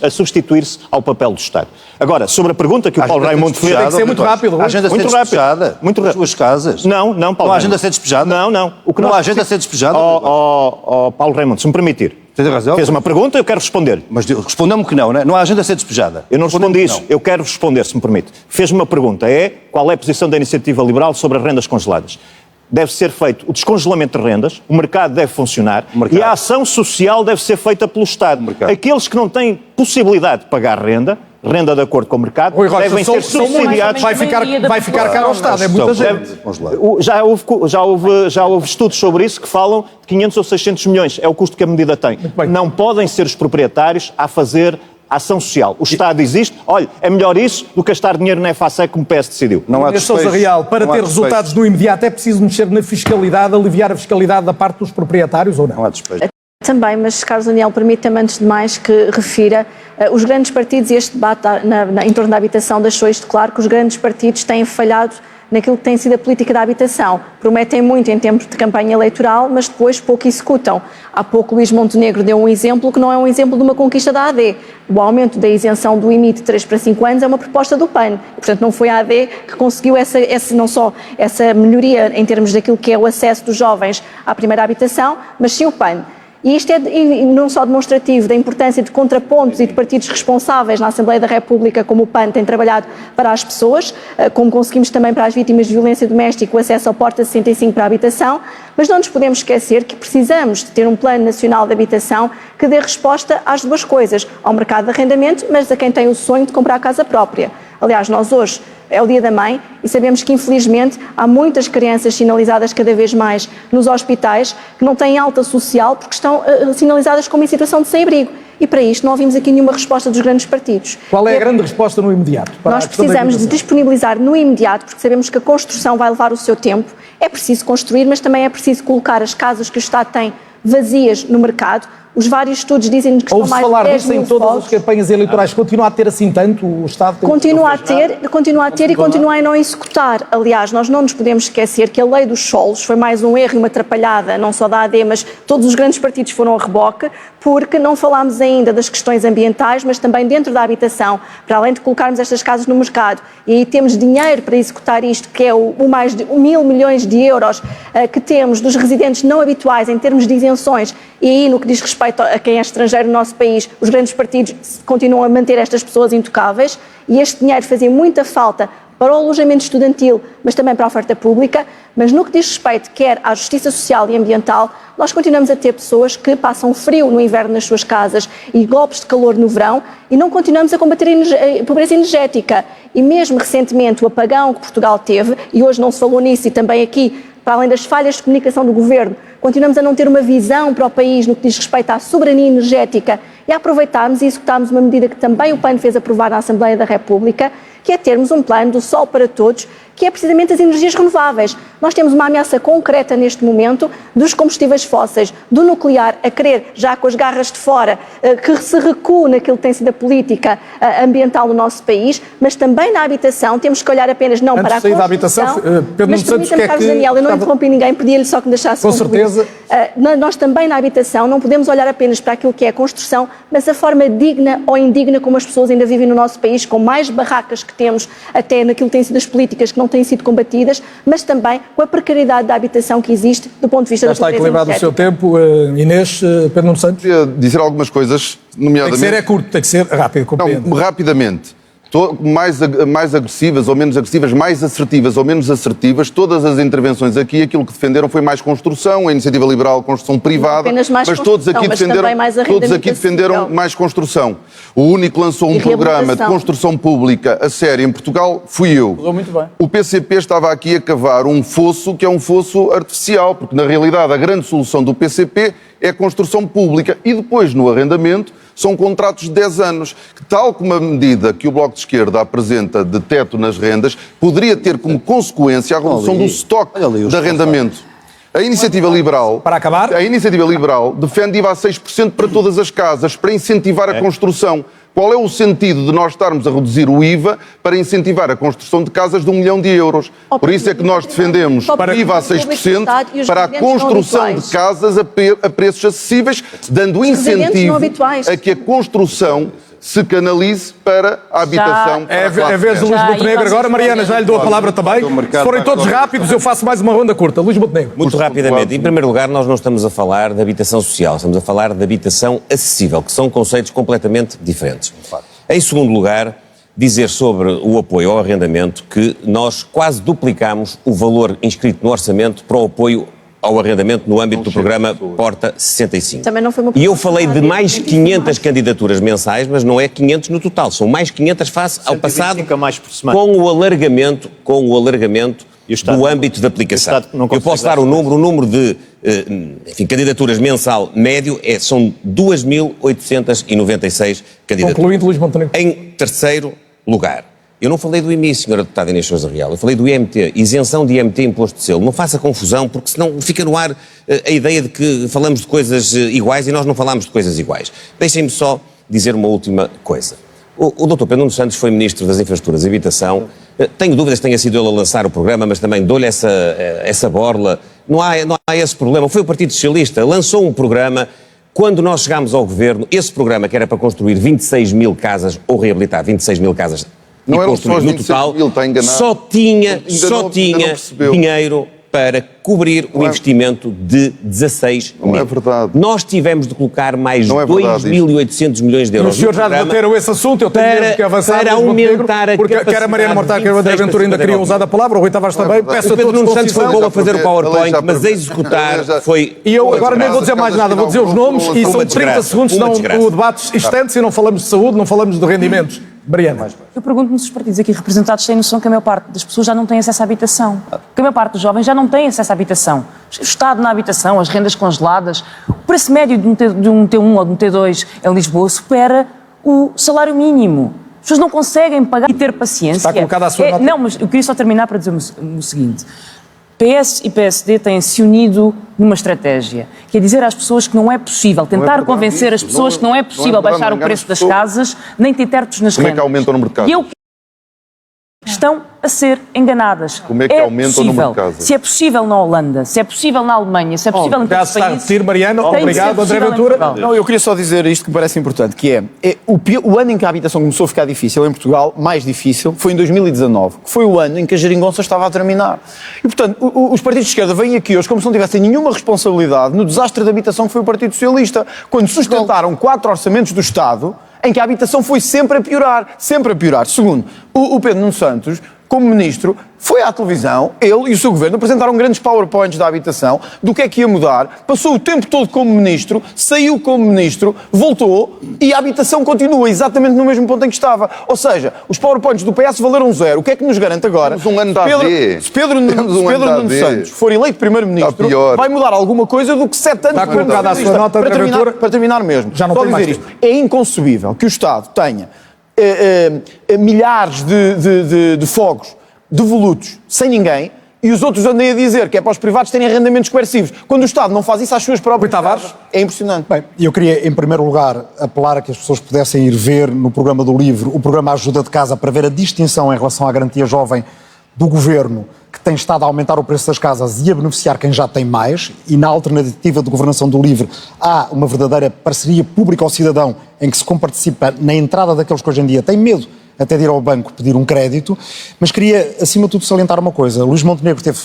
a substituir-se ao papel do Estado. Agora, sobre a pergunta que o Paulo Raimundo fez... Tem que ser muito rápido. A agenda ser despejada nas suas casas? Não, Paulo Raimundo. Não há agenda a ser despejada? Não. Não há agenda a ser despejada? Paulo Raimundo, se me permitir. Tem razão. Fez uma pergunta, eu quero responder. Mas respondeu-me que não, né? Não há agenda a ser despejada. Eu não respondi isso, eu quero responder, se me permite. Fez-me uma pergunta, qual é a posição da Iniciativa Liberal sobre as rendas congeladas? Deve ser feito o descongelamento de rendas, o mercado deve funcionar e a ação social deve ser feita pelo Estado. Aqueles que não têm possibilidade de pagar renda de acordo com o mercado, devem ser subsidiados. Vai ficar caro ao Estado, é muita gente. Já houve estudos sobre isso que falam de 500 ou 600 milhões, é o custo que a medida tem. Não podem ser os proprietários a fazer ação social. O Estado existe, olha, é melhor isso do que gastar dinheiro na FASEC como o PS decidiu. Não há despejo. Real, para ter resultados no imediato é preciso mexer na fiscalidade, aliviar a fiscalidade da parte dos proprietários ou não? Não há despejo. Também, mas Carlos Daniel, permita-me antes de mais que refira os grandes partidos e este debate em torno da habitação deixou isto claro que os grandes partidos têm falhado naquilo que tem sido a política da habitação. Prometem muito em termos de campanha eleitoral, mas depois pouco executam. Há pouco Luís Montenegro deu um exemplo que não é um exemplo de uma conquista da AD. O aumento da isenção do IMI de 3 para 5 anos é uma proposta do PAN. Portanto, não foi a AD que conseguiu não só essa melhoria em termos daquilo que é o acesso dos jovens à primeira habitação, mas sim o PAN. E isto é não só demonstrativo da importância de contrapontos e de partidos responsáveis na Assembleia da República, como o PAN tem trabalhado para as pessoas, como conseguimos também para as vítimas de violência doméstica o acesso ao Porta 65 para a habitação, mas não nos podemos esquecer que precisamos de ter um Plano Nacional de Habitação que dê resposta às duas coisas, ao mercado de arrendamento, mas a quem tem o sonho de comprar a casa própria. Aliás, nós hoje é o Dia da Mãe e sabemos que, infelizmente, há muitas crianças sinalizadas cada vez mais nos hospitais que não têm alta social porque estão sinalizadas como em situação de sem-abrigo. E para isto não ouvimos aqui nenhuma resposta dos grandes partidos. Qual é a grande resposta no imediato? Nós precisamos de disponibilizar no imediato, porque sabemos que a construção vai levar o seu tempo. É preciso construir, mas também é preciso colocar as casas que o Estado tem vazias no mercado. Os vários estudos dizem que estão mais de 10 mil falar disso em todas as campanhas eleitorais. Continua a ter assim tanto o Estado? Continua a ter e continua a não executar. Aliás, nós não nos podemos esquecer que a lei dos solos foi mais um erro e uma atrapalhada, não só da AD, mas todos os grandes partidos foram a reboque, porque não falámos ainda das questões ambientais, mas também dentro da habitação, para além de colocarmos estas casas no mercado. E aí temos dinheiro para executar isto, que é o mais de 1.000 milhões de euros que temos dos residentes não habituais em termos de isenções. E aí, no que diz respeito a quem é estrangeiro no nosso país, os grandes partidos continuam a manter estas pessoas intocáveis e este dinheiro fazia muita falta para o alojamento estudantil, mas também para a oferta pública, mas no que diz respeito quer à justiça social e ambiental, nós continuamos a ter pessoas que passam frio no inverno nas suas casas e golpes de calor no verão e não continuamos a combater a pobreza energética. E mesmo recentemente o apagão que Portugal teve, e hoje não se falou nisso e também aqui, para além das falhas de comunicação do Governo, continuamos a não ter uma visão para o país no que diz respeito à soberania energética e a aproveitarmos e executarmos uma medida que também o PAN fez aprovar na Assembleia da República, que é termos um plano do sol para todos, que é precisamente as energias renováveis. Nós temos uma ameaça concreta neste momento dos combustíveis fósseis, do nuclear, a querer, já com as garras de fora, que se recua naquilo que tem sido a política ambiental no nosso país, mas também na habitação temos que olhar apenas não para a construção. Da habitação, Pedro mas permita-me, Carlos Daniel, eu não interrompi ninguém, pedi-lhe só que me deixasse concluir. Com certeza. Nós também na habitação não podemos olhar apenas para aquilo que é a construção, mas a forma digna ou indigna como as pessoas ainda vivem no nosso país, com mais barracas que temos, até naquilo que têm sido as políticas que não têm sido combatidas, mas também com a precariedade da habitação que existe do ponto de vista da pobreza energética. Já está equilibrado o seu tempo. Inês, Pedro Nuno Santos? Queria dizer algumas coisas, nomeadamente... Tem que ser curto, tem que ser rápido, compreendo. Não, rapidamente. Mais agressivas ou menos agressivas, mais assertivas ou menos assertivas, todas as intervenções aqui, aquilo que defenderam foi mais construção, a iniciativa liberal, construção privada, mas todos aqui defenderam mais construção. O único que lançou um programa de construção pública a sério em Portugal fui eu. Muito bem. O PCP estava aqui a cavar um fosso que é um fosso artificial, porque na realidade a grande solução do PCP é a construção pública e depois no arrendamento são contratos de 10 anos, que tal como a medida que o Bloco de Esquerda apresenta de teto nas rendas, poderia ter como consequência a redução do estoque de arrendamento. A iniciativa liberal, para acabar, a iniciativa liberal defende IVA a 6% para todas as casas, para incentivar a construção. Qual é o sentido de nós estarmos a reduzir o IVA para incentivar a construção de casas de 1 milhão de euros? Por isso é que nós defendemos IVA a 6% para a construção de casas a preços acessíveis, dando incentivo a que a construção se canalize para a habitação. É a vez de Luís Montenegro agora. Mariana, já lhe dou a palavra também. Se forem todos rápidos, eu faço mais uma ronda curta. Luís Montenegro. Muito rapidamente. Em primeiro lugar, nós não estamos a falar de habitação social, estamos a falar de habitação acessível, que são conceitos completamente diferentes. Em segundo lugar, dizer sobre o apoio ao arrendamento que nós quase duplicamos o valor inscrito no orçamento para o apoio ao arrendamento no âmbito do programa Porta 65. Também não foi uma... E eu falei de mais 500 candidaturas mensais, mas não é 500 no total, são mais 500 face ao passado com o alargamento do âmbito de aplicação. Eu posso dar o número de candidaturas mensal médio, são 2.896 candidaturas. Concluindo, Luís Montenegro. Em terceiro lugar, eu não falei do IMI, senhora deputada Inês Sousa Real, eu falei do IMT, isenção de IMT imposto de selo. Não faça confusão, porque senão fica no ar a ideia de que falamos de coisas iguais e nós não falamos de coisas iguais. Deixem-me só dizer uma última coisa. O Dr. Pedro Nuno Santos foi Ministro das Infraestruturas e Habitação. Tenho dúvidas que tenha sido ele a lançar o programa, mas também dou-lhe essa borla. Não há esse problema. Foi o Partido Socialista, lançou um programa. Quando nós chegámos ao governo, esse programa que era para construir 26 mil casas, ou reabilitar 26 mil casas, não e construir no total, só tinha dinheiro para cobrir o investimento de 16 mil. Não é verdade. Nós tivemos de colocar mais 2.800 milhões de euros. Os senhores já debateram esse assunto, eu tenho mesmo que avançar. Para aumentar a porque quer a Mariana Mortágua, quer o André Ventura ainda queriam usar a palavra, o Rui Tavares também. Peço a Pedro todos Nuno Santos foi bom a fazer o PowerPoint, mas a executar foi... E eu agora nem vou dizer mais nada, vou dizer os nomes e são 30 segundos, senão o debate estende-se e não falamos de saúde, não falamos de rendimentos. Mariana. Eu pergunto-me se os partidos aqui representados têm noção que a maior parte das pessoas já não tem acesso à habitação. Que a maior parte dos jovens já não tem acesso à habitação. O Estado na habitação, as rendas congeladas, o preço médio de um T1 ou de um T2 em Lisboa supera o salário mínimo. As pessoas não conseguem pagar e ter paciência. Está colocada a sua nota? Não, mas eu queria só terminar para dizer o seguinte. PS e PSD têm-se unido numa estratégia, que é dizer às pessoas que não é possível, tentar convencer as pessoas que não é possível baixar o preço das casas, nem ter tetos nas rendas. Como é que aumenta o número de casas? E eu estão a ser enganadas. Como é que aumenta o número de casas? Se é possível na Holanda, se é possível na Alemanha, se é possível em todos os países... repetir, Mariana. Obrigado, André Ventura. Não, eu queria só dizer isto que me parece importante, que é o ano em que a habitação começou a ficar difícil em Portugal, mais difícil, foi em 2019, que foi o ano em que a geringonça estava a terminar. E, portanto, os partidos de esquerda vêm aqui hoje como se não tivessem nenhuma responsabilidade no desastre da habitação que foi o Partido Socialista, quando sustentaram 4 orçamentos do Estado em que a habitação foi sempre a piorar, sempre a piorar. Segundo, o Pedro Nuno Santos, como ministro, foi à televisão, ele e o seu governo apresentaram grandes powerpoints da habitação, do que é que ia mudar, passou o tempo todo como ministro, saiu como ministro, voltou e a habitação continua exatamente no mesmo ponto em que estava. Ou seja, os powerpoints do PS valeram 0. O que é que nos garante agora? Temos um ano de AD. Se Pedro Nuno Santos for eleito primeiro-ministro, vai mudar alguma coisa do que 7 anos... Está colocada a sua nota, para terminar mesmo. Já não só tem dizer mais isto. É inconcebível que o Estado tenha milhares de fogos devolutos sem ninguém e os outros andem a dizer que é para os privados terem arrendamentos coercivos. Quando o Estado não faz isso às suas próprias casas, é impressionante. Bem, eu queria, em primeiro lugar, apelar a que as pessoas pudessem ir ver no programa do LIVRE o programa Ajuda de Casa para ver a distinção em relação à garantia jovem do Governo, que tem estado a aumentar o preço das casas e a beneficiar quem já tem mais, e na alternativa de governação do LIVRE há uma verdadeira parceria pública ao cidadão em que se comparticipa na entrada daqueles que hoje em dia têm medo até de ir ao banco pedir um crédito, mas queria, acima de tudo, salientar uma coisa. Luís Montenegro teve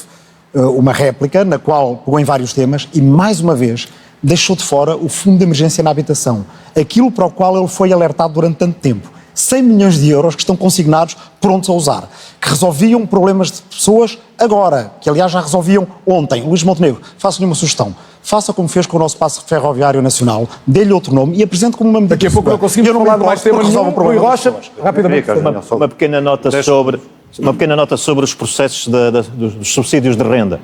uma réplica na qual pegou em vários temas e, mais uma vez, deixou de fora o Fundo de Emergência na Habitação, aquilo para o qual ele foi alertado durante tanto tempo. 100 milhões de euros que estão consignados prontos a usar, que resolviam problemas de pessoas agora, que aliás já resolviam ontem. Luís Montenegro, faço-lhe uma sugestão. Faça como fez com o nosso passo ferroviário nacional, dê-lhe outro nome e apresente como uma medida. Daqui a pouco não conseguimos falar de mais tema nenhum. Rui Rocha, rapidamente. Uma pequena nota sobre os processos dos subsídios de renda.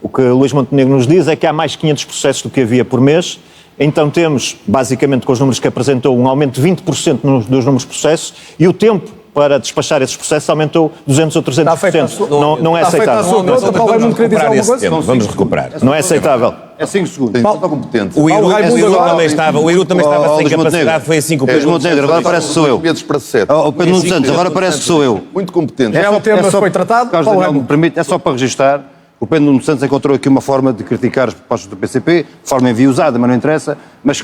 O que Luís Montenegro nos diz é que há mais 500 processos do que havia por mês. Então temos, basicamente, com os números que apresentou, um aumento de 20% dos números de processos e o tempo para despachar esses processos aumentou 200 ou 300%. Não é aceitável. Vamos recuperar. Não é aceitável. É 5 segundos. Falta competente. O Iru também estava sem capacidade, foi assim que o Pedro Montenegro, agora parece que sou eu. O Pedro Nuno Santos, agora parece que sou eu. Muito competente. É o tema que foi tratado. É só para registrar. O Pedro Nuno Santos encontrou aqui uma forma de criticar as propostas do PCP, de forma enviosada, mas não interessa, mas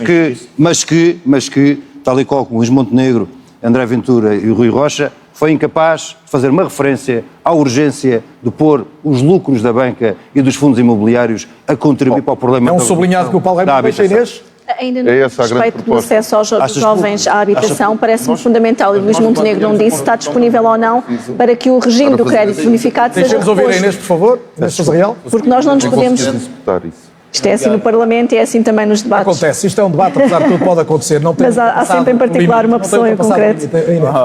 que, tal e qual como Luís Montenegro, André Ventura e o Rui Rocha, foi incapaz de fazer uma referência à urgência de pôr os lucros da banca e dos fundos imobiliários a contribuir para o problema. É um sublinhado que o Paulo Raimundo deixa, Inês. Ainda no respeito do acesso aos jovens à habitação, parece-me fundamental, e Luís Montenegro não disse, está disponível ou não, para que o regime do crédito bonificado seja Deixemos ouvir a Inês, por favor. Inês Sousa Real. Porque nós não nos podemos... Isto é assim no Parlamento e é assim também nos debates. Acontece, isto é um debate, apesar de tudo pode acontecer. Não tem mas há sempre em particular uma pessoa em concreto.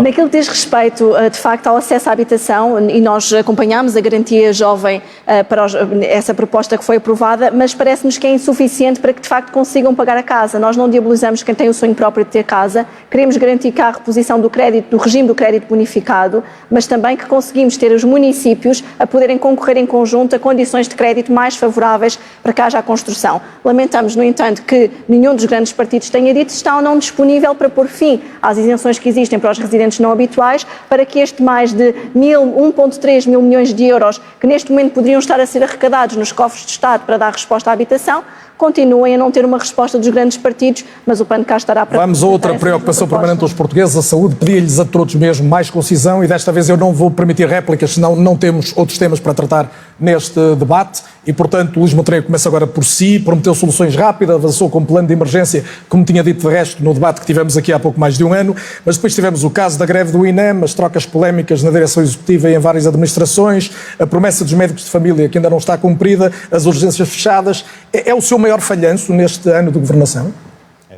Naquilo que diz respeito, de facto, ao acesso à habitação, e nós acompanhámos a garantia jovem para essa proposta que foi aprovada, mas parece-nos que é insuficiente para que, de facto, consigam pagar a casa. Nós não diabolizamos quem tem o sonho próprio de ter casa, queremos garantir que há a reposição do crédito, do regime do crédito bonificado, mas também que conseguimos ter os municípios a poderem concorrer em conjunto a condições de crédito mais favoráveis para que haja a construção. Lamentamos, no entanto, que nenhum dos grandes partidos tenha dito se está ou não disponível para pôr fim às isenções que existem para os residentes não habituais, para que este mais de 1,3 mil milhões de euros, que neste momento poderiam estar a ser arrecadados nos cofres de Estado para dar resposta à habitação, continuem a não ter uma resposta dos grandes partidos, mas o PAN cá estará para... Vamos a outra preocupação permanente dos portugueses, a saúde. Pedia-lhes a todos mesmo mais concisão e desta vez eu não vou permitir réplicas, senão não temos outros temas para tratar neste debate e, portanto, Luís Montenegro começa agora por si, prometeu soluções rápidas, avançou com um plano de emergência, como tinha dito de resto no debate que tivemos aqui há pouco mais de um ano, mas depois tivemos o caso da greve do INEM, as trocas polémicas na direção executiva e em várias administrações, a promessa dos médicos de família que ainda não está cumprida, as urgências fechadas. É o seu maior falhanço neste ano de governação?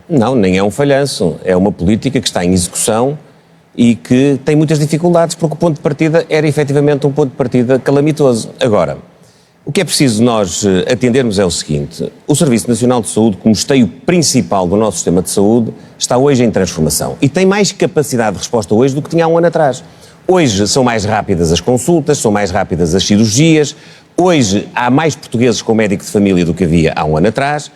Não, nem é um falhanço. É uma política que está em execução e que tem muitas dificuldades, porque o ponto de partida era efetivamente um ponto de partida calamitoso. Agora, o que é preciso nós atendermos é o seguinte: o Serviço Nacional de Saúde, como esteio principal do nosso sistema de saúde, está hoje em transformação e tem mais capacidade de resposta hoje do que tinha há um ano atrás. Hoje são mais rápidas as consultas, são mais rápidas as cirurgias, hoje há mais portugueses com médico de família do que havia há um ano atrás,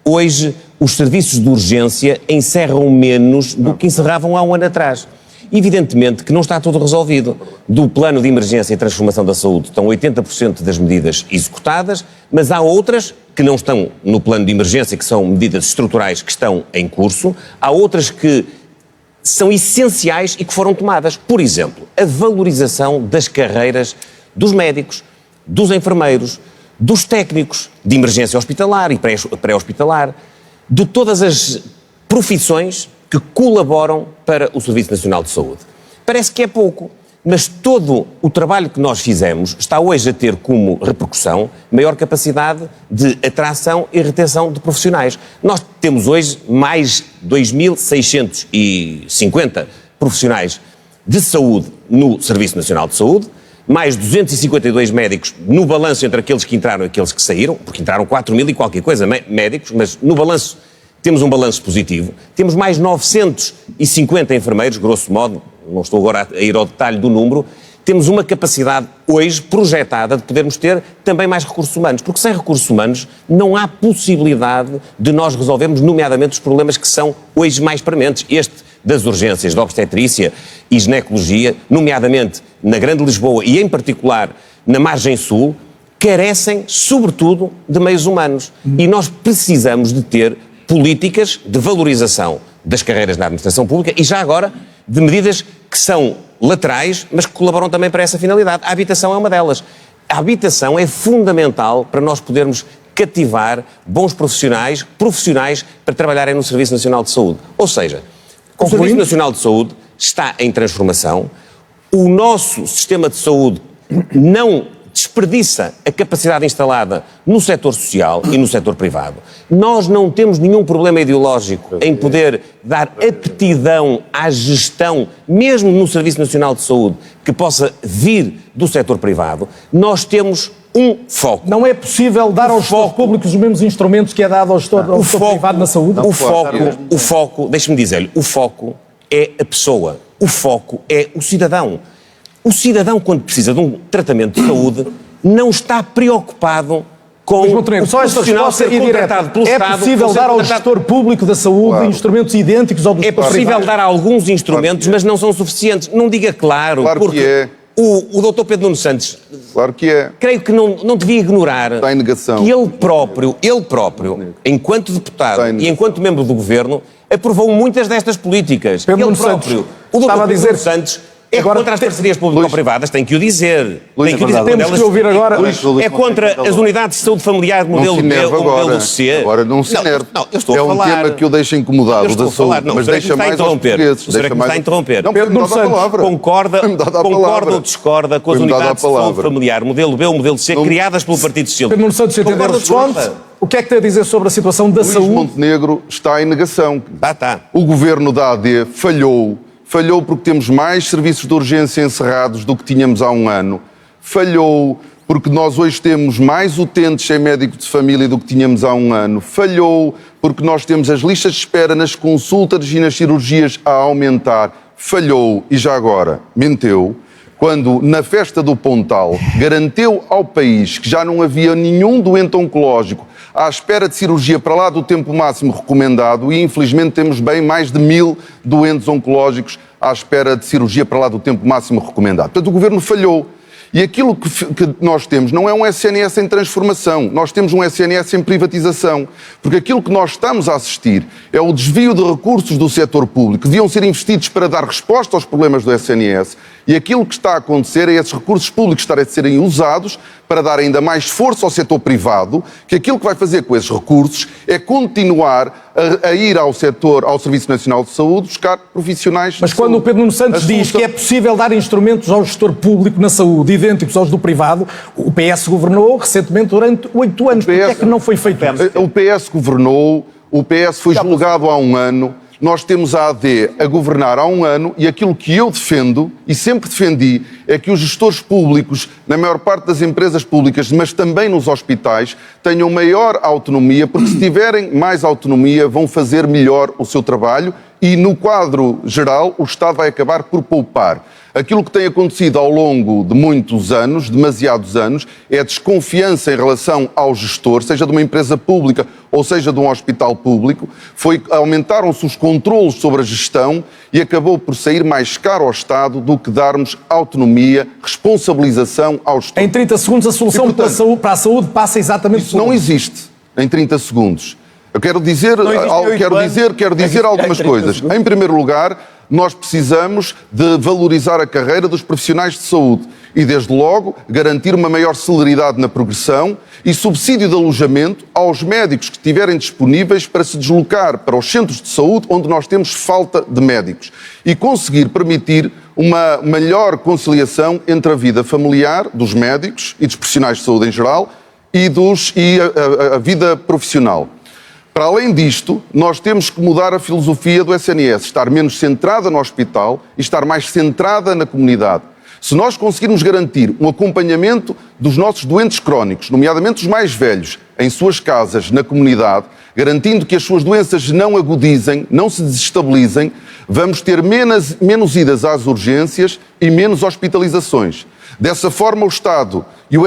hoje os serviços de urgência encerram menos do que encerravam há um ano atrás. Evidentemente que não está tudo resolvido. Do plano de emergência e transformação da saúde estão 80% das medidas executadas, mas há outras que não estão no plano de emergência, que são medidas estruturais que estão em curso, há outras que são essenciais e que foram tomadas. Por exemplo, a valorização das carreiras dos médicos, dos enfermeiros, dos técnicos de emergência hospitalar e pré-hospitalar, de todas as profissões que colaboram para o Serviço Nacional de Saúde. Parece que é pouco, mas todo o trabalho que nós fizemos está hoje a ter como repercussão maior capacidade de atração e retenção de profissionais. Nós temos hoje mais 2.650 profissionais de saúde no Serviço Nacional de Saúde, mais 252 médicos no balanço entre aqueles que entraram e aqueles que saíram, porque entraram 4.000 e qualquer coisa médicos, mas no balanço temos um balanço positivo. Temos mais 950 enfermeiros, grosso modo, não estou agora a ir ao detalhe do número. Temos uma capacidade hoje projetada de podermos ter também mais recursos humanos, porque sem recursos humanos não há possibilidade de nós resolvermos, nomeadamente, os problemas que são hoje mais prementes. Este das urgências de obstetrícia e ginecologia, nomeadamente na Grande Lisboa e, em particular, na Margem Sul, carecem, sobretudo, de meios humanos. E nós precisamos de ter políticas de valorização das carreiras na administração pública e, já agora, de medidas que são laterais, mas que colaboram também para essa finalidade. A habitação é uma delas. A habitação é fundamental para nós podermos cativar bons profissionais para trabalharem no Serviço Nacional de Saúde. Ou seja, o Serviço Nacional de Saúde está em transformação, o nosso sistema de saúde não desperdiça a capacidade instalada no setor social e no setor privado. Nós não temos nenhum problema ideológico em poder dar aptidão à gestão, mesmo no Serviço Nacional de Saúde, que possa vir do setor privado. Nós temos um foco. Não é possível dar aos gestores públicos os mesmos instrumentos que é dado ao setor privado na saúde? O foco, deixe-me dizer-lhe, o foco é a pessoa, o foco é o cidadão. O cidadão, quando precisa de um tratamento de saúde, não está preocupado com o profissional ser contratado pelo Estado. É possível dar ao gestor público da saúde instrumentos idênticos ao do setor privado? É possível dar alguns instrumentos, mas não são suficientes. Não diga claro, porque que é. O Dr. Pedro Nuno Santos, claro que é. Creio que não devia ignorar está em negação. Que ele próprio, enquanto deputado e enquanto membro do governo, aprovou muitas destas políticas. Pedro Nuno Santos, o Dr. Pedro Nuno Santos é contra as parcerias público-privadas, tem que o dizer. Temos que ouvir agora. É contra as unidades de saúde familiar modelo B ou modelo C. Agora não se enerva. Eu estou a falar. É um tema que eu deixo incomodado da saúde, mas deixa mais aos portugueses. O senhor é que me está a interromper. Pedro Nuno Santos concorda ou discorda com as unidades de saúde familiar modelo B ou modelo C criadas pelo Partido Socialista? Pedro Nuno Santos, entender, responde. O que é que tem a dizer sobre a situação da saúde? Luís Montenegro está em negação. Está. O governo da AD falhou porque temos mais serviços de urgência encerrados do que tínhamos há um ano. Falhou porque nós hoje temos mais utentes sem médico de família do que tínhamos há um ano. Falhou porque nós temos as listas de espera nas consultas e nas cirurgias a aumentar. Falhou e já agora menteu quando, na festa do Pontal, garantiu ao país que já não havia nenhum doente oncológico à espera de cirurgia para lá do tempo máximo recomendado e, infelizmente, temos bem mais de 1000 doentes oncológicos à espera de cirurgia para lá do tempo máximo recomendado. Portanto, o Governo falhou. E aquilo que nós temos não é um SNS em transformação, nós temos um SNS em privatização. Porque aquilo que nós estamos a assistir é o desvio de recursos do setor público, que deviam ser investidos para dar resposta aos problemas do SNS. E aquilo que está a acontecer é esses recursos públicos estarem a serem usados para dar ainda mais força ao setor privado, que aquilo que vai fazer com esses recursos é continuar a ir ao setor, ao Serviço Nacional de Saúde, buscar profissionais. Mas quando o Pedro Nuno Santos diz que é possível dar instrumentos ao gestor público na saúde idênticos aos do privado, o PS governou recentemente durante 8 anos. Por que é que não foi feito isso? O PS governou, o PS foi julgado há 1 ano. Nós temos a AD a governar há 1 ano e aquilo que eu defendo, e sempre defendi, é que os gestores públicos, na maior parte das empresas públicas, mas também nos hospitais, tenham maior autonomia, porque se tiverem mais autonomia vão fazer melhor o seu trabalho e, no quadro geral, o Estado vai acabar por poupar. Aquilo que tem acontecido ao longo de muitos anos, demasiados anos, é a desconfiança em relação ao gestor, seja de uma empresa pública ou seja de um hospital público. Aumentaram-se os controlos sobre a gestão e acabou por sair mais caro ao Estado do que darmos autonomia, responsabilização ao Estado. Em 30 segundos a solução e, portanto, para a saúde passa exatamente isso. Não existe em 30 segundos. Eu quero dizer algumas coisas. Em primeiro lugar, nós precisamos de valorizar a carreira dos profissionais de saúde e, desde logo, garantir uma maior celeridade na progressão e subsídio de alojamento aos médicos que estiverem disponíveis para se deslocar para os centros de saúde onde nós temos falta de médicos e conseguir permitir uma melhor conciliação entre a vida familiar dos médicos e dos profissionais de saúde em geral e a vida profissional. Para além disto, nós temos que mudar a filosofia do SNS, estar menos centrada no hospital e estar mais centrada na comunidade. Se nós conseguirmos garantir um acompanhamento dos nossos doentes crónicos, nomeadamente os mais velhos, em suas casas, na comunidade, garantindo que as suas doenças não agudizem, não se desestabilizem, vamos ter menos idas às urgências e menos hospitalizações. Dessa forma, o Estado e o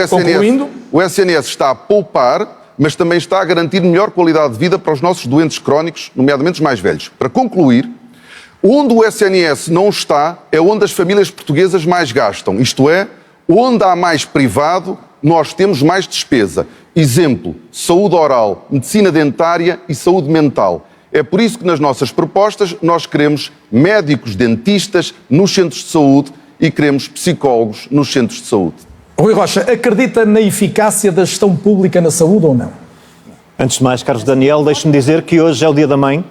SNS está a poupar, mas também está a garantir melhor qualidade de vida para os nossos doentes crónicos, nomeadamente os mais velhos. Para concluir, onde o SNS não está é onde as famílias portuguesas mais gastam. Isto é, onde há mais privado, nós temos mais despesa. Exemplo, saúde oral, medicina dentária e saúde mental. É por isso que nas nossas propostas nós queremos médicos dentistas nos centros de saúde e queremos psicólogos nos centros de saúde. Rui Rocha, acredita na eficácia da gestão pública na saúde ou não? Antes de mais, Carlos Daniel, deixe-me dizer que hoje é o Dia da Mãe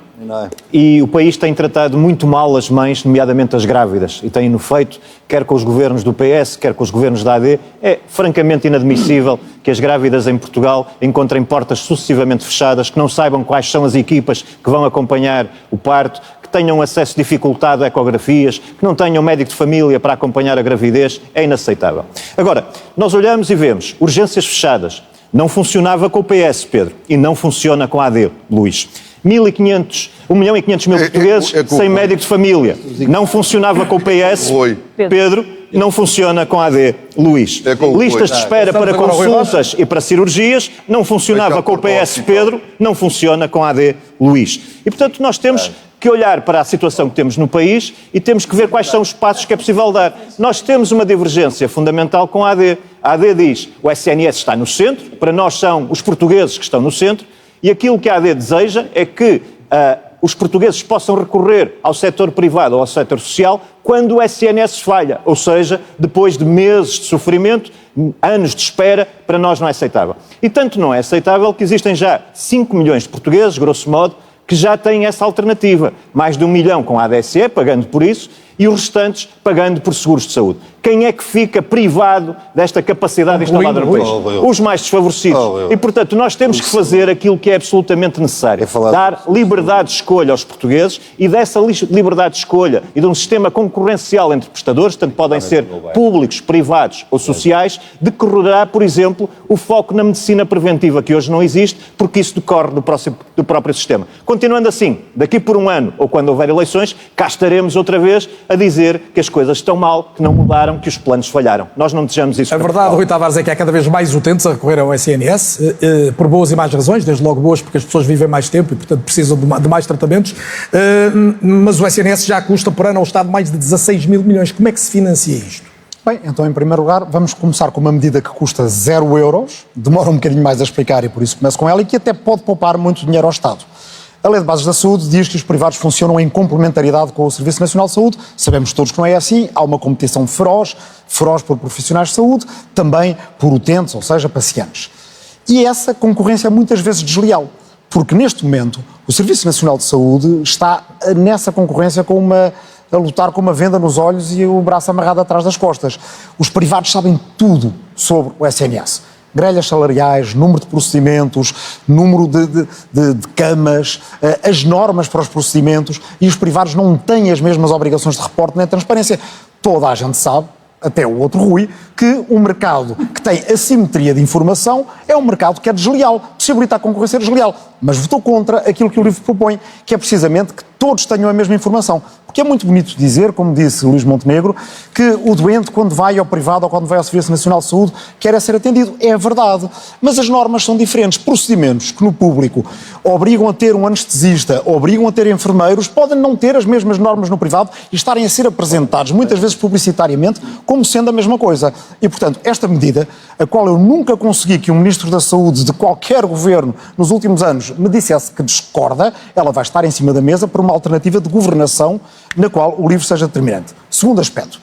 e o país tem tratado muito mal as mães, nomeadamente as grávidas, e tem-no feito, quer com os governos do PS, quer com os governos da AD. É francamente inadmissível que as grávidas em Portugal encontrem portas sucessivamente fechadas, que não saibam quais são as equipas que vão acompanhar o parto, que tenham acesso dificultado a ecografias, que não tenham médico de família para acompanhar a gravidez. É inaceitável. Agora, nós olhamos e vemos urgências fechadas. Não funcionava com o PS, Pedro, e não funciona com a AD, Luís. 1.500.000 portugueses sem médico de família. Não funcionava com o PS, Pedro, não funciona com a AD, Luís. Listas de espera para consultas e para cirurgias, não funcionava com o PS, Pedro, não funciona com a AD, Luís. E, portanto, nós temos que olhar para a situação que temos no país e temos que ver quais são os passos que é possível dar. Nós temos uma divergência fundamental com a AD. A AD diz que o SNS está no centro, para nós são os portugueses que estão no centro, e aquilo que a AD deseja é que os portugueses possam recorrer ao setor privado ou ao setor social quando o SNS falha, ou seja, depois de meses de sofrimento, anos de espera, para nós não é aceitável. E tanto não é aceitável que existem já 5 milhões de portugueses, grosso modo, que já têm essa alternativa. Mais de 1 milhão com a ADSE, pagando por isso, e os restantes pagando por seguros de saúde. Quem é que fica privado desta capacidade instalada no país? Os mais desfavorecidos. E, portanto, nós temos que fazer aquilo que é absolutamente necessário. Dar liberdade de escolha aos portugueses e dessa liberdade de escolha e de um sistema concorrencial entre prestadores, tanto podem ser públicos, privados ou sociais, decorrerá, por exemplo, o foco na medicina preventiva, que hoje não existe, porque isso decorre do próprio sistema. Continuando assim, daqui por 1 ano, ou quando houver eleições, cá estaremos outra vez a dizer que as coisas estão mal, que não mudaram, que os planos falharam. Nós não desejamos isso. A verdade, Rui Tavares, é que há cada vez mais utentes a recorrer ao SNS, por boas e más razões, desde logo boas, porque as pessoas vivem mais tempo e, portanto, precisam de mais tratamentos, mas o SNS já custa por ano ao Estado mais de 16 mil milhões. Como é que se financia isto? Bem, então, em primeiro lugar, vamos começar com uma medida que custa 0 euros, demora um bocadinho mais a explicar e por isso começo com ela, e que até pode poupar muito dinheiro ao Estado. A Lei de Bases da Saúde diz que os privados funcionam em complementaridade com o Serviço Nacional de Saúde. Sabemos todos que não é assim. Há uma competição feroz por profissionais de saúde, também por utentes, ou seja, pacientes. E essa concorrência é muitas vezes desleal, porque neste momento o Serviço Nacional de Saúde está nessa concorrência a lutar com uma venda nos olhos e o braço amarrado atrás das costas. Os privados sabem tudo sobre o SNS. Grelhas salariais, número de procedimentos, número de camas, as normas para os procedimentos, e os privados não têm as mesmas obrigações de reporte nem de transparência. Toda a gente sabe, até o outro Rui, que um mercado que tem assimetria de informação é um mercado que é desleal, possibilita a concorrência desleal, mas votou contra aquilo que o livro propõe, que é precisamente que todos tenham a mesma informação. Porque é muito bonito dizer, como disse Luís Montenegro, que o doente, quando vai ao privado ou quando vai ao Serviço Nacional de Saúde, quer ser atendido. É verdade. Mas as normas são diferentes. Procedimentos que no público obrigam a ter um anestesista, obrigam a ter enfermeiros, podem não ter as mesmas normas no privado e estarem a ser apresentados, muitas vezes publicitariamente, como sendo a mesma coisa. E, portanto, esta medida, a qual eu nunca consegui que um Ministro da Saúde de qualquer governo nos últimos anos me dissesse que discorda, ela vai estar em cima da mesa para uma alternativa de governação na qual o livro seja determinante. Segundo aspecto,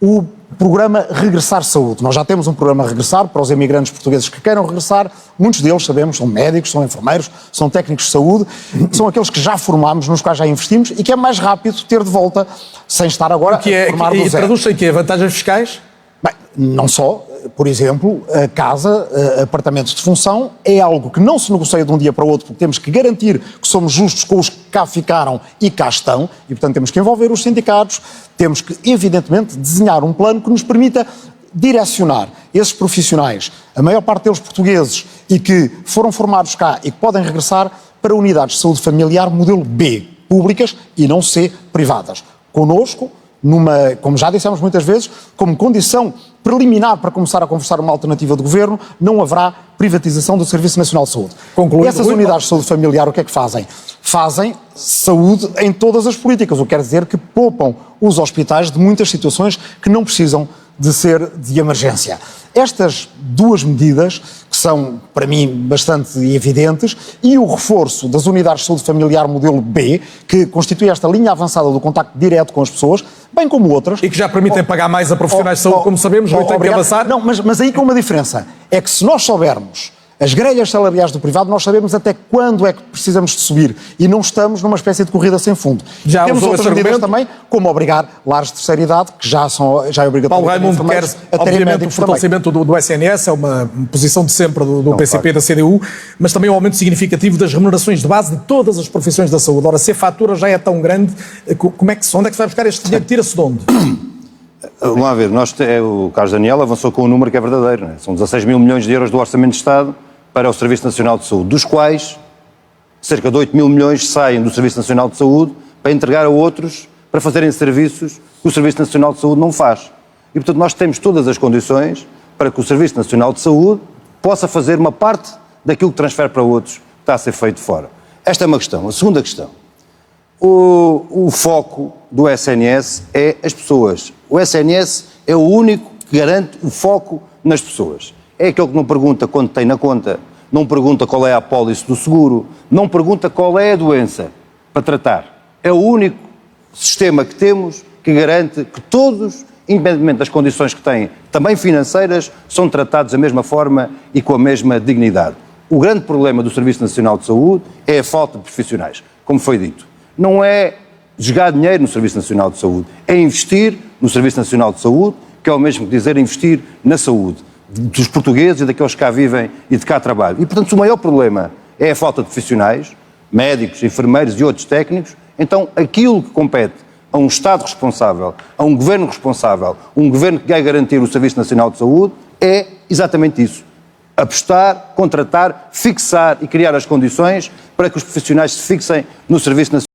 o programa Regressar Saúde. Nós já temos um programa Regressar para os imigrantes portugueses que queiram regressar. Muitos deles, sabemos, são médicos, são enfermeiros, são técnicos de saúde, são aqueles que já formámos, nos quais já investimos e que é mais rápido ter de volta, sem estar agora a formar do zero. E traduz-se em quê? Vantagens fiscais? Bem, não só. Por exemplo, a casa, apartamentos de função, é algo que não se negocia de um dia para o outro, porque temos que garantir que somos justos com os que cá ficaram e cá estão, e portanto temos que envolver os sindicatos, temos que, evidentemente, desenhar um plano que nos permita direcionar esses profissionais, a maior parte deles portugueses, e que foram formados cá e que podem regressar para unidades de saúde familiar modelo B, públicas e não C, privadas. Connosco, como já dissemos muitas vezes, como condição preliminar para começar a conversar uma alternativa de governo, não haverá privatização do Serviço Nacional de Saúde. Essas unidades de saúde familiar, o que é que fazem? Fazem saúde em todas as políticas, o que quer dizer que poupam os hospitais de muitas situações que não precisam de ser de emergência. Estas duas medidas, que são, para mim, bastante evidentes, e o reforço das unidades de saúde familiar modelo B, que constitui esta linha avançada do contacto direto com as pessoas, bem como outras... E que já permitem pagar mais a profissionais de saúde, como sabemos, não tem que avançar. Não, mas aí com uma diferença, é que se nós soubermos as grelhas salariais do privado, nós sabemos até quando é que precisamos de subir e não estamos numa espécie de corrida sem fundo. Já temos outras medidas também, como obrigar lares de terceira idade, que já é obrigatório. Paulo Raimundo quer, obviamente, o fortalecimento do SNS, é uma posição de sempre do PCP e da CDU, mas também o aumento significativo das remunerações de base de todas as profissões da saúde. Ora, se a fatura já é tão grande, onde é que se vai buscar este dinheiro? Tira-se de onde? Vamos lá ver, o Carlos Daniel avançou com um número que é verdadeiro, não é? São 16 mil milhões de euros do Orçamento de Estado para o Serviço Nacional de Saúde, dos quais cerca de 8 mil milhões saem do Serviço Nacional de Saúde para entregar a outros para fazerem serviços que o Serviço Nacional de Saúde não faz. E, portanto, nós temos todas as condições para que o Serviço Nacional de Saúde possa fazer uma parte daquilo que transfere para outros que está a ser feito fora. Esta é uma questão. A segunda questão. O foco do SNS é as pessoas. O SNS é o único que garante o foco nas pessoas. É aquele que não pergunta quanto tem na conta, não pergunta qual é a apólice do seguro, não pergunta qual é a doença para tratar. É o único sistema que temos que garante que todos, independentemente das condições que têm, também financeiras, são tratados da mesma forma e com a mesma dignidade. O grande problema do Serviço Nacional de Saúde é a falta de profissionais, como foi dito. Não é jogar dinheiro no Serviço Nacional de Saúde, é investir no Serviço Nacional de Saúde, que é o mesmo que dizer investir na saúde dos portugueses e daqueles que cá vivem e de cá trabalham. E, portanto, se o maior problema é a falta de profissionais, médicos, enfermeiros e outros técnicos, então aquilo que compete a um Estado responsável, a um Governo responsável, um Governo que vai garantir o Serviço Nacional de Saúde, é exatamente isso. Apostar, contratar, fixar e criar as condições para que os profissionais se fixem no Serviço Nacional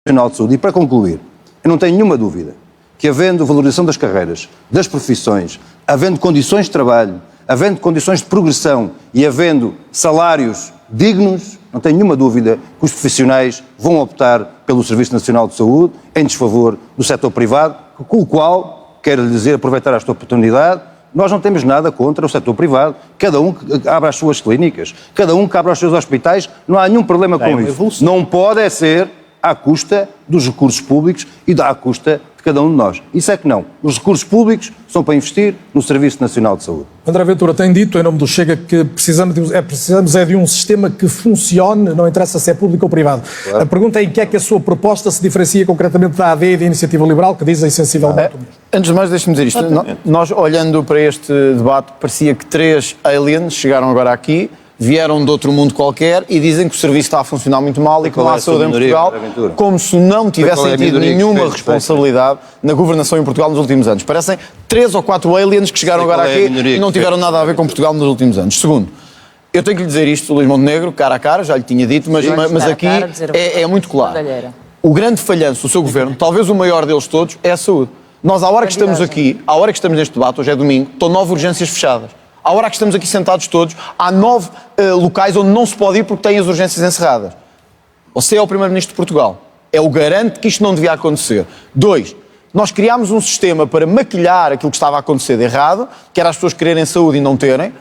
Nacional de Saúde. E para concluir, eu não tenho nenhuma dúvida que, havendo valorização das carreiras, das profissões, havendo condições de trabalho, havendo condições de progressão e havendo salários dignos, não tenho nenhuma dúvida que os profissionais vão optar pelo Serviço Nacional de Saúde em desfavor do setor privado, com o qual, quero lhe dizer, aproveitar esta oportunidade, nós não temos nada contra o setor privado, cada um que abra as suas clínicas, cada um que abra os seus hospitais, não há nenhum problema com isso. Não pode ser à custa dos recursos públicos e à custa de cada um de nós. Isso é que não. Os recursos públicos são para investir no Serviço Nacional de Saúde. André Ventura tem dito, em nome do Chega, que precisamos de um sistema que funcione, não interessa se é público ou privado. Claro. A pergunta é em que é que a sua proposta se diferencia concretamente da AD e da Iniciativa Liberal, que dizem sensivelmente o mesmo. Antes de mais, deixe-me dizer isto. Nós, olhando para este debate, parecia que 3 aliens chegaram agora aqui, vieram de outro mundo qualquer e dizem que o serviço está a funcionar muito mal e que não há saúde em Portugal, como se não tivessem tido nenhuma responsabilidade na governação em Portugal nos últimos anos. Parecem 3 ou 4 aliens que chegaram agora aqui e não tiveram nada a ver com Portugal nos últimos anos. Segundo, eu tenho que lhe dizer isto, Luís Montenegro, cara a cara, já lhe tinha dito, mas aqui é muito claro. O grande falhanço do seu governo, talvez o maior deles todos, é a saúde. Nós, à hora que estamos aqui, à hora que estamos neste debate, hoje é domingo, estão 9 urgências fechadas. À hora que estamos aqui sentados todos, há 9 locais onde não se pode ir porque têm as urgências encerradas. Você é o Primeiro-Ministro de Portugal. É o garante que isto não devia acontecer. 2, nós criámos um sistema para maquilhar aquilo que estava a acontecer de errado, que era as pessoas quererem saúde e não terem.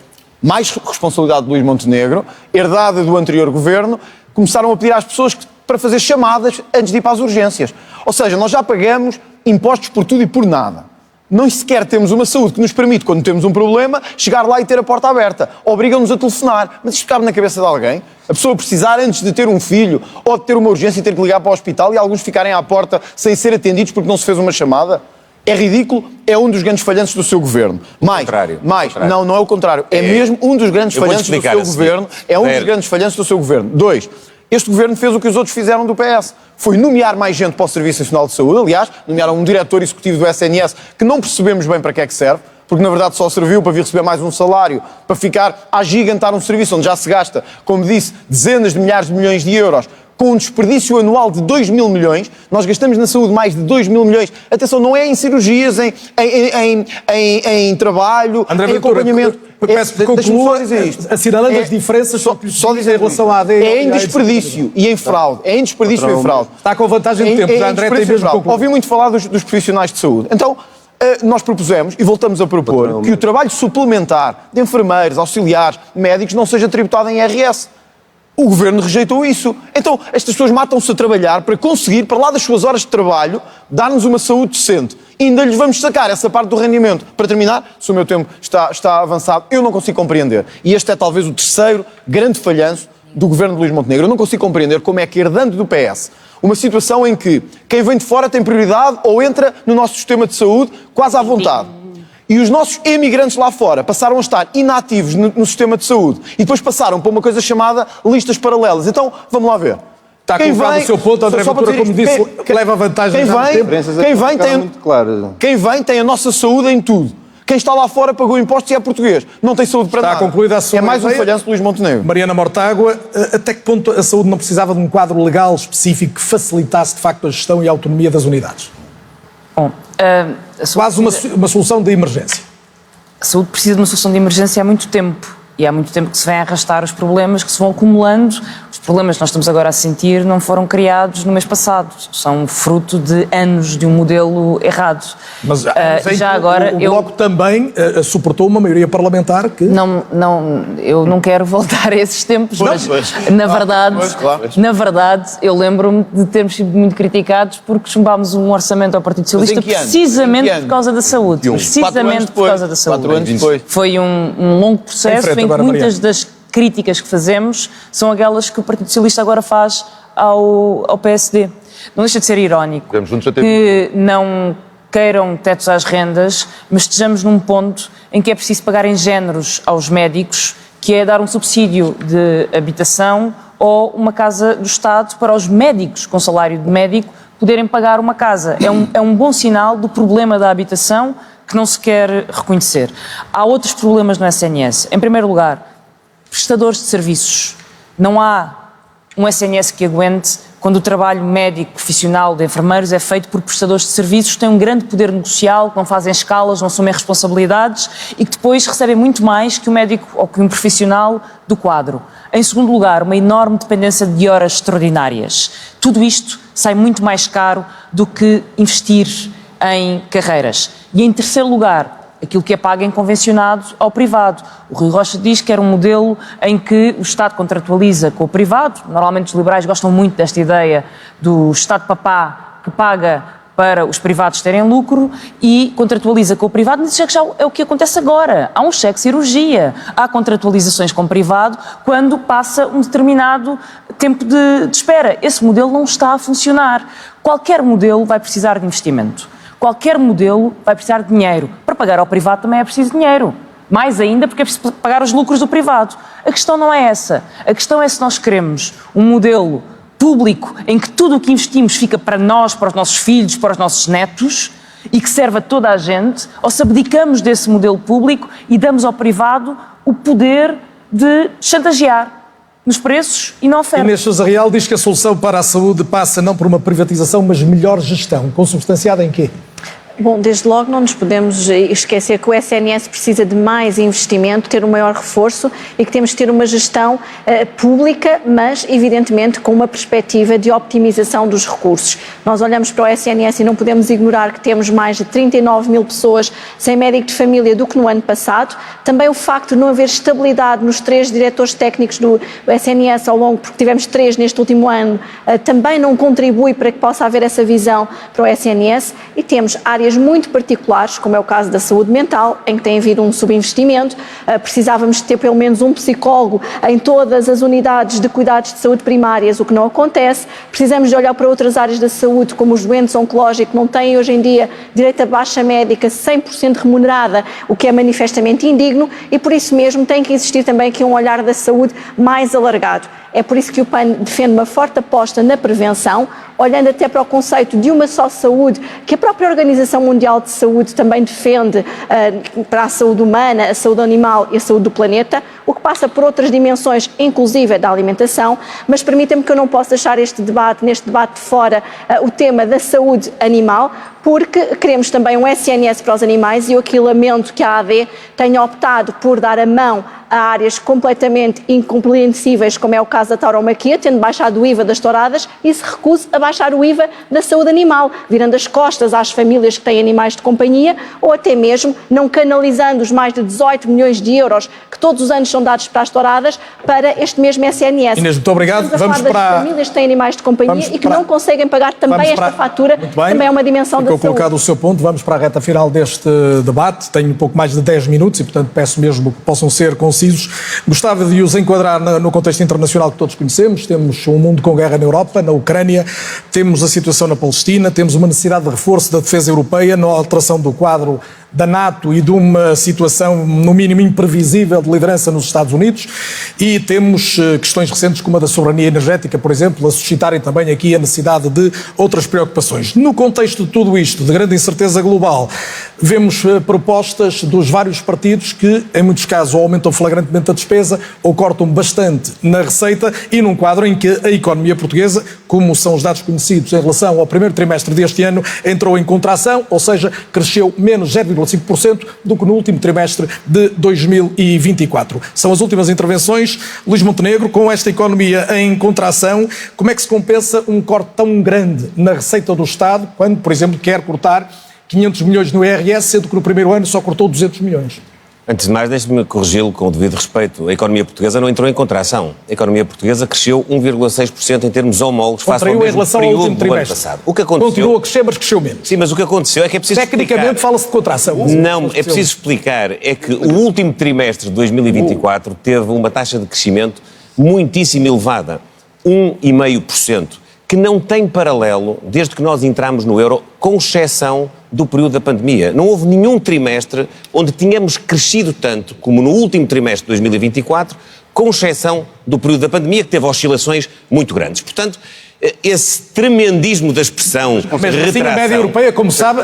Mais responsabilidade de Luís Montenegro, herdada do anterior governo. Começaram a pedir às pessoas para fazer chamadas antes de ir para as urgências. Ou seja, nós já pagamos impostos por tudo e por nada. Não sequer temos uma saúde que nos permite, quando temos um problema, chegar lá e ter a porta aberta. Obrigam-nos a telefonar. Mas isto cabe na cabeça de alguém? A pessoa precisar, antes de ter um filho ou de ter uma urgência, ter que ligar para o hospital e alguns ficarem à porta sem ser atendidos porque não se fez uma chamada? É ridículo, é um dos grandes falhanços do seu governo. Não é o contrário. É mesmo um dos grandes falhanços do seu governo. É um dos grandes falhanços do seu governo. 2, este governo fez o que os outros fizeram do PS. Foi nomear mais gente para o Serviço Nacional de Saúde. Aliás, nomearam um diretor executivo do SNS que não percebemos bem para que é que serve, porque na verdade só serviu para vir receber mais um salário, para ficar a gigantar um serviço onde já se gasta, como disse, dezenas de milhares de milhões de euros, com um desperdício anual de 2 mil milhões. Nós gastamos na saúde mais de 2 mil milhões. Atenção, não é em cirurgias, em trabalho, André em acompanhamento. Peço que conclua, assinalando as diferenças só dizer em relação à AD. É em desperdício e em fraude. É em desperdício e em fraude. Está com vantagem de tempo. André tem mesmo concluído. Ouvi muito falar dos profissionais de saúde. Então, nós propusemos, e voltamos a propor, que o trabalho suplementar de enfermeiros, auxiliares, médicos, não seja tributado em IRS. O governo rejeitou isso. Então, estas pessoas matam-se a trabalhar para conseguir, para lá das suas horas de trabalho, dar-nos uma saúde decente. E ainda lhes vamos sacar essa parte do rendimento. Para terminar, se o meu tempo está avançado, eu não consigo compreender. E este é talvez o terceiro grande falhanço do governo de Luís Montenegro. Eu não consigo compreender como é que, herdando do PS, uma situação em que quem vem de fora tem prioridade ou entra no nosso sistema de saúde quase à vontade. E os nossos emigrantes lá fora passaram a estar inativos no sistema de saúde e depois passaram para uma coisa chamada listas paralelas. Então, vamos lá ver. Está colocado o seu ponto, André Ventura, como disse, leva vantagem. Quem vem tem a nossa saúde em tudo. Quem está lá fora pagou impostos e é português. Não tem saúde para nada. Está concluída a sua ideia. Mais um falhanço de Luís Montenegro. Mariana Mortágua, até que ponto a saúde não precisava de um quadro legal específico que facilitasse, de facto, a gestão e a autonomia das unidades? Bom, quase uma solução de emergência. A saúde precisa de uma solução de emergência há muito tempo. E há muito tempo que se vem a arrastar os problemas que se vão acumulando. Os problemas que nós estamos agora a sentir não foram criados no mês passado. São fruto de anos de um modelo errado. Mas já agora o Bloco também suportou uma maioria parlamentar que... Eu não quero voltar a esses tempos, mas na verdade eu lembro-me de termos sido muito criticados porque chumbámos um orçamento ao Partido Socialista precisamente por causa da saúde. Precisamente por causa da saúde. 4 anos depois. Foi um longo processo em que muitas das críticas que fazemos são aquelas que o Partido Socialista agora faz ao PSD. Não deixa de ser irónico que não queiram tetos às rendas, mas estejamos num ponto em que é preciso pagar em géneros aos médicos, que é dar um subsídio de habitação ou uma casa do Estado para os médicos com salário de médico poderem pagar uma casa. É um bom sinal do problema da habitação que não se quer reconhecer. Há outros problemas no SNS. Em primeiro lugar, prestadores de serviços. Não há um SNS que aguente quando o trabalho médico profissional de enfermeiros é feito por prestadores de serviços que têm um grande poder negocial, que não fazem escalas, não assumem responsabilidades e que depois recebem muito mais que um médico ou que um profissional do quadro. Em segundo lugar, uma enorme dependência de horas extraordinárias. Tudo isto sai muito mais caro do que investir em carreiras. E em terceiro lugar, aquilo que é pago em convencionado ao privado. O Rui Rocha diz que era um modelo em que o Estado contratualiza com o privado. Normalmente os liberais gostam muito desta ideia do Estado-papá que paga para os privados terem lucro e contratualiza com o privado, mas isso já é o que acontece agora. Há um cheque de cirurgia, há contratualizações com o privado quando passa um determinado tempo de espera. Esse modelo não está a funcionar. Qualquer modelo vai precisar de investimento. Qualquer modelo vai precisar de dinheiro. Para pagar ao privado também é preciso dinheiro. Mais ainda porque é preciso pagar os lucros do privado. A questão não é essa. A questão é se nós queremos um modelo público em que tudo o que investimos fica para nós, para os nossos filhos, para os nossos netos e que serve a toda a gente, ou se abdicamos desse modelo público e damos ao privado o poder de chantagear nos preços e na oferta. Inês Sousa Real diz que a solução para a saúde passa não por uma privatização, mas melhor gestão. Consubstanciada em quê? Bom, desde logo não nos podemos esquecer que o SNS precisa de mais investimento, ter um maior reforço e que temos de ter uma gestão pública, mas evidentemente com uma perspectiva de optimização dos recursos. Nós olhamos para o SNS e não podemos ignorar que temos mais de 39 mil pessoas sem médico de família do que no ano passado. Também o facto de não haver estabilidade nos 3 diretores técnicos do SNS ao longo, porque tivemos 3 neste último ano, também não contribui para que possa haver essa visão para o SNS e temos áreas muito particulares, como é o caso da saúde mental, em que tem havido um subinvestimento. Precisávamos de ter pelo menos um psicólogo em todas as unidades de cuidados de saúde primárias, o que não acontece. Precisamos de olhar para outras áreas da saúde, como os doentes oncológicos, não têm hoje em dia direito a baixa médica 100% remunerada, o que é manifestamente indigno, e por isso mesmo tem que existir também aqui um olhar da saúde mais alargado. É por isso que o PAN defende uma forte aposta na prevenção, olhando até para o conceito de uma só saúde, que a própria Organização Mundial de Saúde também defende para a saúde humana, a saúde animal e a saúde do planeta, o que passa por outras dimensões, inclusive da alimentação, mas permitam-me que eu não possa deixar neste debate de fora o tema da saúde animal, porque queremos também um SNS para os animais e eu aqui lamento que a AD tenha optado por dar a mão a áreas completamente incompreensíveis, como é o caso da tauromaquia, tendo baixado o IVA das touradas e se recusa a baixar o IVA da saúde animal, virando as costas às famílias que têm animais de companhia ou até mesmo não canalizando os mais de 18 milhões de euros que todos os anos são dados para as touradas para este mesmo SNS. Inês, muito obrigado. Vamos para das famílias que têm animais de companhia e que não conseguem pagar também esta fatura, também é uma dimensão da saúde. Ficou colocado o seu ponto, vamos para a reta final deste debate. Tenho um pouco mais de 10 minutos e, portanto, peço mesmo que possam ser concisos. Gostava de os enquadrar no contexto internacional que todos conhecemos. Temos um mundo com guerra na Europa, na Ucrânia, temos a situação na Palestina, temos uma necessidade de reforço da defesa europeia, na alteração do quadro da NATO e de uma situação, no mínimo, imprevisível de liderança nos Estados Unidos e temos questões recentes como a da soberania energética, por exemplo, a suscitarem também aqui a necessidade de outras preocupações. No contexto de tudo isto, de grande incerteza global, vemos propostas dos vários partidos que, em muitos casos, ou aumentam flagrantemente a despesa ou cortam bastante na receita e num quadro em que a economia portuguesa, como são os dados conhecidos em relação ao primeiro trimestre deste ano, entrou em contração, ou seja, cresceu menos 0,5% do que no último trimestre de 2024. São as últimas intervenções. Luís Montenegro, com esta economia em contração, como é que se compensa um corte tão grande na receita do Estado, quando, por exemplo, quer cortar 500 milhões no IRS, sendo que no primeiro ano só cortou 200 milhões? Antes de mais, deixe-me corrigi-lo com o devido respeito. A economia portuguesa não entrou em contração. A economia portuguesa cresceu 1,6% em termos homólogos face ao mesmo período do ano passado. O que aconteceu... Continua a crescer, mas cresceu menos. Sim, mas o que aconteceu é que é preciso Tecnicamente fala-se de contração. Não, é preciso explicar. É que o último trimestre de 2024 teve uma taxa de crescimento muitíssimo elevada. 1,5%. Que não tem paralelo desde que nós entramos no euro, com exceção do período da pandemia. Não houve nenhum trimestre onde tínhamos crescido tanto como no último trimestre de 2024, com exceção do período da pandemia, que teve oscilações muito grandes. Portanto, esse tremendismo da expressão Mas assim, a média europeia, como sabe,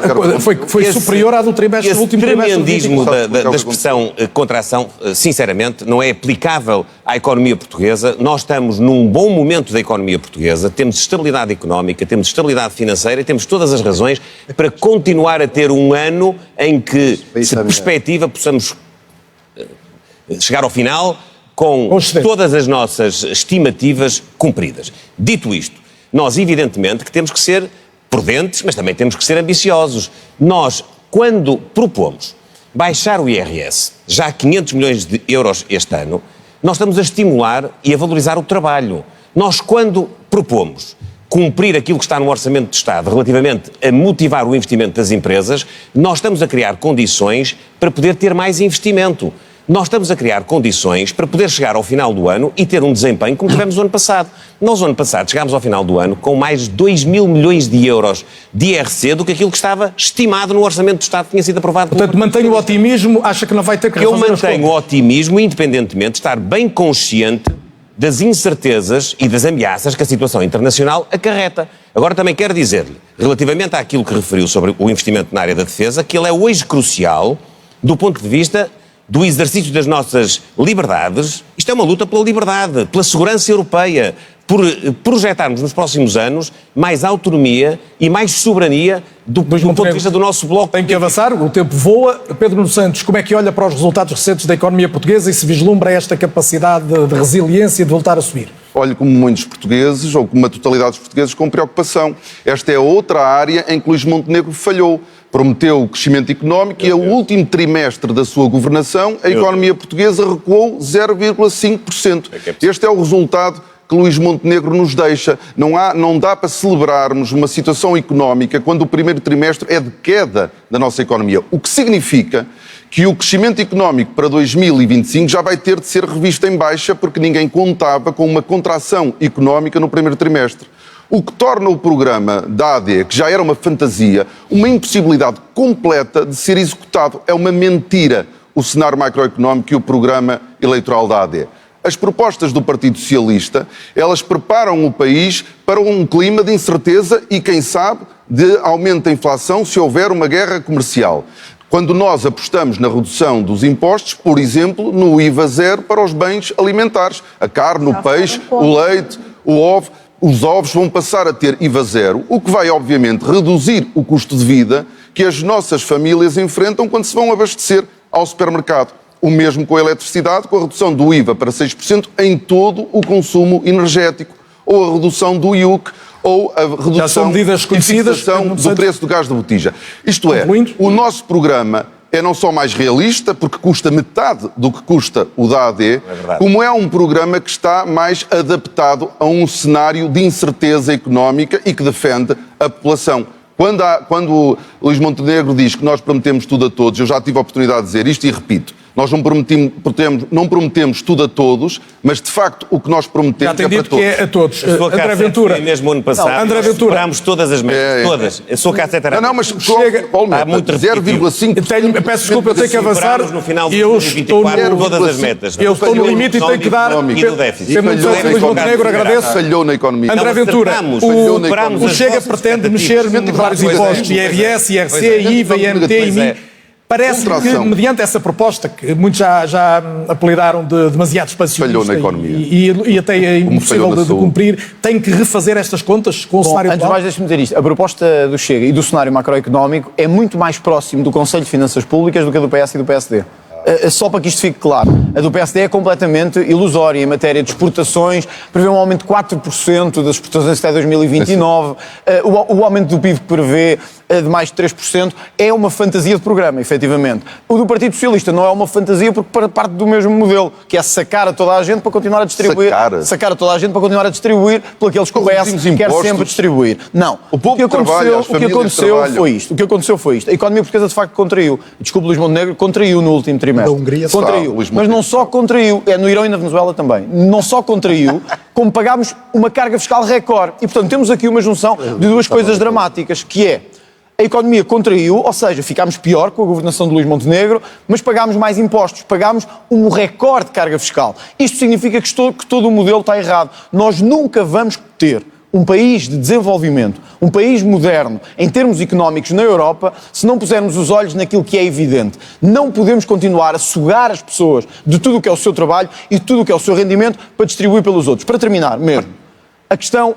foi superior à do trimestre do último trimestre. Esse tremendismo da expressão contração, sinceramente, não é aplicável à economia portuguesa. Nós estamos num bom momento da economia portuguesa, temos estabilidade económica, temos estabilidade financeira e temos todas as razões para continuar a ter um ano em que, se perspectiva, possamos chegar ao final com todas as nossas estimativas cumpridas. Dito isto, nós evidentemente que temos que ser prudentes, mas também temos que ser ambiciosos. Nós, quando propomos baixar o IRS, já 500 milhões de euros este ano, nós estamos a estimular e a valorizar o trabalho. Nós, quando propomos cumprir aquilo que está no Orçamento de Estado relativamente a motivar o investimento das empresas, nós estamos a criar condições para poder ter mais investimento. Nós estamos a criar condições para poder chegar ao final do ano e ter um desempenho como tivemos no ano passado. Nós, no ano passado, chegámos ao final do ano com mais de 2 mil milhões de euros de IRC do que aquilo que estava estimado no Orçamento do Estado que tinha sido aprovado. Portanto, mantenho o otimismo, acha que não vai ter que refazer. Eu mantenho o otimismo, independentemente de estar bem consciente das incertezas e das ameaças que a situação internacional acarreta. Agora também quero dizer-lhe, relativamente àquilo que referiu sobre o investimento na área da defesa, que ele é hoje crucial do ponto de vista do exercício das nossas liberdades. Isto é uma luta pela liberdade, pela segurança europeia, por projetarmos nos próximos anos mais autonomia e mais soberania do ponto de vista do nosso bloco. Tem que avançar, o tempo voa. Pedro Nuno Santos, como é que olha para os resultados recentes da economia portuguesa e se vislumbra esta capacidade de resiliência de voltar a subir? Olho como muitos portugueses, ou como a totalidade dos portugueses, com preocupação. Esta é outra área em que Luís Montenegro falhou. Prometeu crescimento económico e, ao último trimestre da sua governação, a economia portuguesa recuou 0,5%. Este é o resultado que Luís Montenegro nos deixa. Não dá para celebrarmos uma situação económica quando o primeiro trimestre é de queda da nossa economia. O que significa que o crescimento económico para 2025 já vai ter de ser revisto em baixa, porque ninguém contava com uma contração económica no primeiro trimestre. O que torna o programa da AD, que já era uma fantasia, uma impossibilidade completa de ser executado. É uma mentira o cenário macroeconómico e o programa eleitoral da AD. As propostas do Partido Socialista, elas preparam o país para um clima de incerteza e, quem sabe, de aumento da inflação se houver uma guerra comercial. Quando nós apostamos na redução dos impostos, por exemplo, no IVA zero para os bens alimentares, a carne, o peixe, o leite, o ovo. Os ovos vão passar a ter IVA zero, o que vai, obviamente, reduzir o custo de vida que as nossas famílias enfrentam quando se vão abastecer ao supermercado. O mesmo com a eletricidade, com a redução do IVA para 6% em todo o consumo energético, ou a redução do IUC, ou a redução e fixação do preço do gás de botija. Isto é, o nosso programa é não só mais realista, porque custa metade do que custa o da AD, como é um programa que está mais adaptado a um cenário de incerteza económica e que defende a população. Quando o Luís Montenegro diz que nós prometemos tudo a todos, eu já tive a oportunidade de dizer isto e repito, nós não prometemos tudo a todos, mas de facto o que nós prometemos é para todos. Que é a todos. André Ventura. Mesmo ano passado, André Ventura. Superámos todas as metas, todas. A sua cassete era... Não, mas chega... Há muito 0,5%. Peço desculpa, eu tenho que avançar. No final de 2024, todas as metas. Eu estou no limite e tenho que dar... E do déficit. Luís Montenegro, agradeço. Falhou na economia. André Ventura, o Chega pretende mexer em vários impostos, IRS, IRC, IVA, IMT, IMI. Parece que, mediante essa proposta, que muitos já apelidaram de demasiado expansionista falhou na economia. E até é impossível de cumprir, tem que refazer estas contas com o cenário atual? Antes de mais, deixe-me dizer isto. A proposta do Chega e do cenário macroeconómico é muito mais próximo do Conselho de Finanças Públicas do que a do PS e do PSD. Só para que isto fique claro, a do PSD é completamente ilusória em matéria de exportações, prevê um aumento de 4% das exportações até 2029, o aumento do PIB que prevê de mais de 3%, é uma fantasia de programa, efetivamente. O do Partido Socialista não é uma fantasia porque parte do mesmo modelo, que é sacar a toda a gente para continuar a distribuir. Sacar a toda a gente para continuar a distribuir por aqueles que o PS quer sempre distribuir. Não. O que aconteceu foi isto. O que aconteceu foi isto. A economia portuguesa de facto contraiu. Desculpe, Luís Montenegro, contraiu no último trimestre. Contraiu. Mas não só contraiu, é no Irão e na Venezuela também. Não só contraiu, como pagámos uma carga fiscal recorde. E, portanto, temos aqui uma junção de duas coisas dramáticas, que é a economia contraiu, ou seja, ficámos pior com a governação de Luís Montenegro, mas pagámos mais impostos, pagámos um recorde de carga fiscal. Isto significa que todo o modelo está errado. Nós nunca vamos ter um país de desenvolvimento, um país moderno, em termos económicos na Europa, se não pusermos os olhos naquilo que é evidente. Não podemos continuar a sugar as pessoas de tudo o que é o seu trabalho e de tudo o que é o seu rendimento para distribuir pelos outros. Para terminar, mesmo, a questão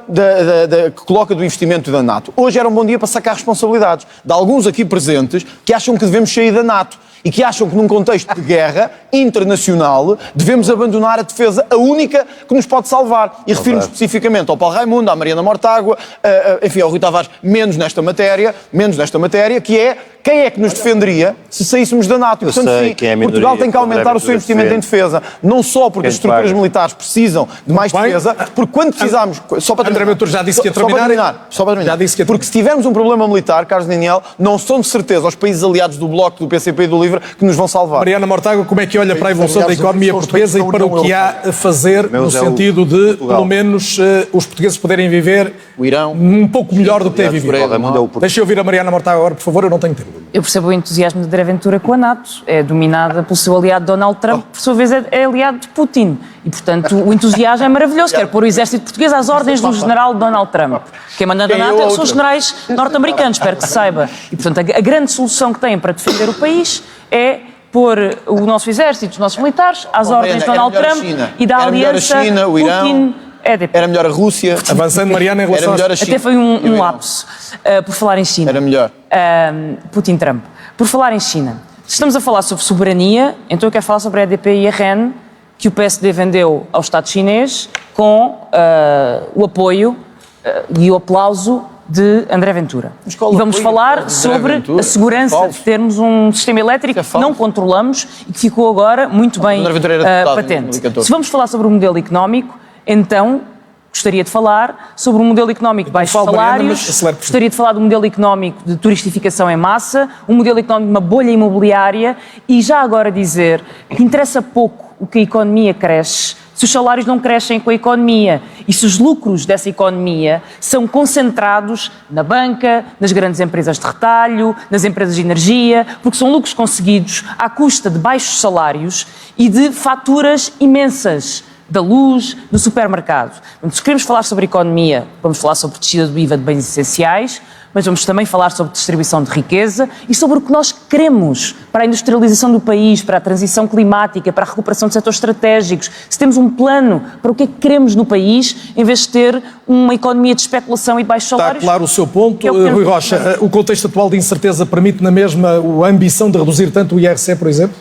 que coloca do investimento da NATO. Hoje era um bom dia para sacar responsabilidades de alguns aqui presentes que acham que devemos sair da NATO e que acham que num contexto de guerra internacional devemos abandonar a defesa, a única que nos pode salvar. E refiro-me especificamente ao Paulo Raimundo, à Mariana Mortágua, enfim, ao Rui Tavares, menos nesta matéria, que é quem é que nos defenderia se saíssemos da NATO. E, portanto, sim, Portugal tem que aumentar o seu investimento em defesa, não só porque as estruturas militares precisam de mais defesa, porque quando precisarmos... Só para André Ventura já disse que ia terminar. Só para terminar. Já disse que porque se tivermos um problema militar, Carlos Daniel, não são de certeza os países aliados do Bloco, do PCP e do LIVRE que nos vão salvar. Mariana Mortágua, como é que olha para a evolução da economia portuguesa e para o que há a fazer no sentido de, pelo menos, os portugueses poderem viver um pouco melhor do que têm vivido? Deixa eu ouvir a Mariana Mortágua agora, por favor, eu não tenho tempo. Eu percebo o entusiasmo de André Ventura com a NATO. É dominada pelo seu aliado Donald Trump, por sua vez é aliado de Putin. E, portanto, o entusiasmo é maravilhoso. Quer pôr o exército português às ordens do general Donald Trump. Quem manda na NATO são os generais norte-americanos, espero que se saiba. E, portanto, a grande solução que têm para defender o país é pôr o nosso exército, os nossos militares, às ordens de Donald Trump e da aliança Putin... Era melhor a Rússia. Avançando, Mariana, em relação a China. Até foi um lapso, por falar em China. Era melhor. Putin-Trump. Por falar em China, se estamos a falar sobre soberania, então eu quero falar sobre a EDP e a REN, que o PSD vendeu ao Estado chinês com o apoio e o aplauso de André Ventura. E vamos falar sobre a segurança de termos um sistema elétrico que não controlamos e que ficou agora muito bem patente. Se vamos falar sobre o modelo económico, então gostaria de falar sobre um modelo económico de baixos salários, gostaria de falar do modelo económico de turistificação em massa, um modelo económico de uma bolha imobiliária e já agora dizer que interessa pouco o que a economia cresce se os salários não crescem com a economia e se os lucros dessa economia são concentrados na banca, nas grandes empresas de retalho, nas empresas de energia, porque são lucros conseguidos à custa de baixos salários e de faturas imensas da luz, do supermercado. Se queremos falar sobre economia, vamos falar sobre descida do IVA de bens essenciais, mas vamos também falar sobre distribuição de riqueza e sobre o que nós queremos para a industrialização do país, para a transição climática, para a recuperação de setores estratégicos. Se temos um plano para o que é que queremos no país, em vez de ter uma economia de especulação e de baixos salários. Está claro o seu ponto. Rui Rocha, o contexto atual de incerteza permite na mesma a ambição de reduzir tanto o IRC, por exemplo?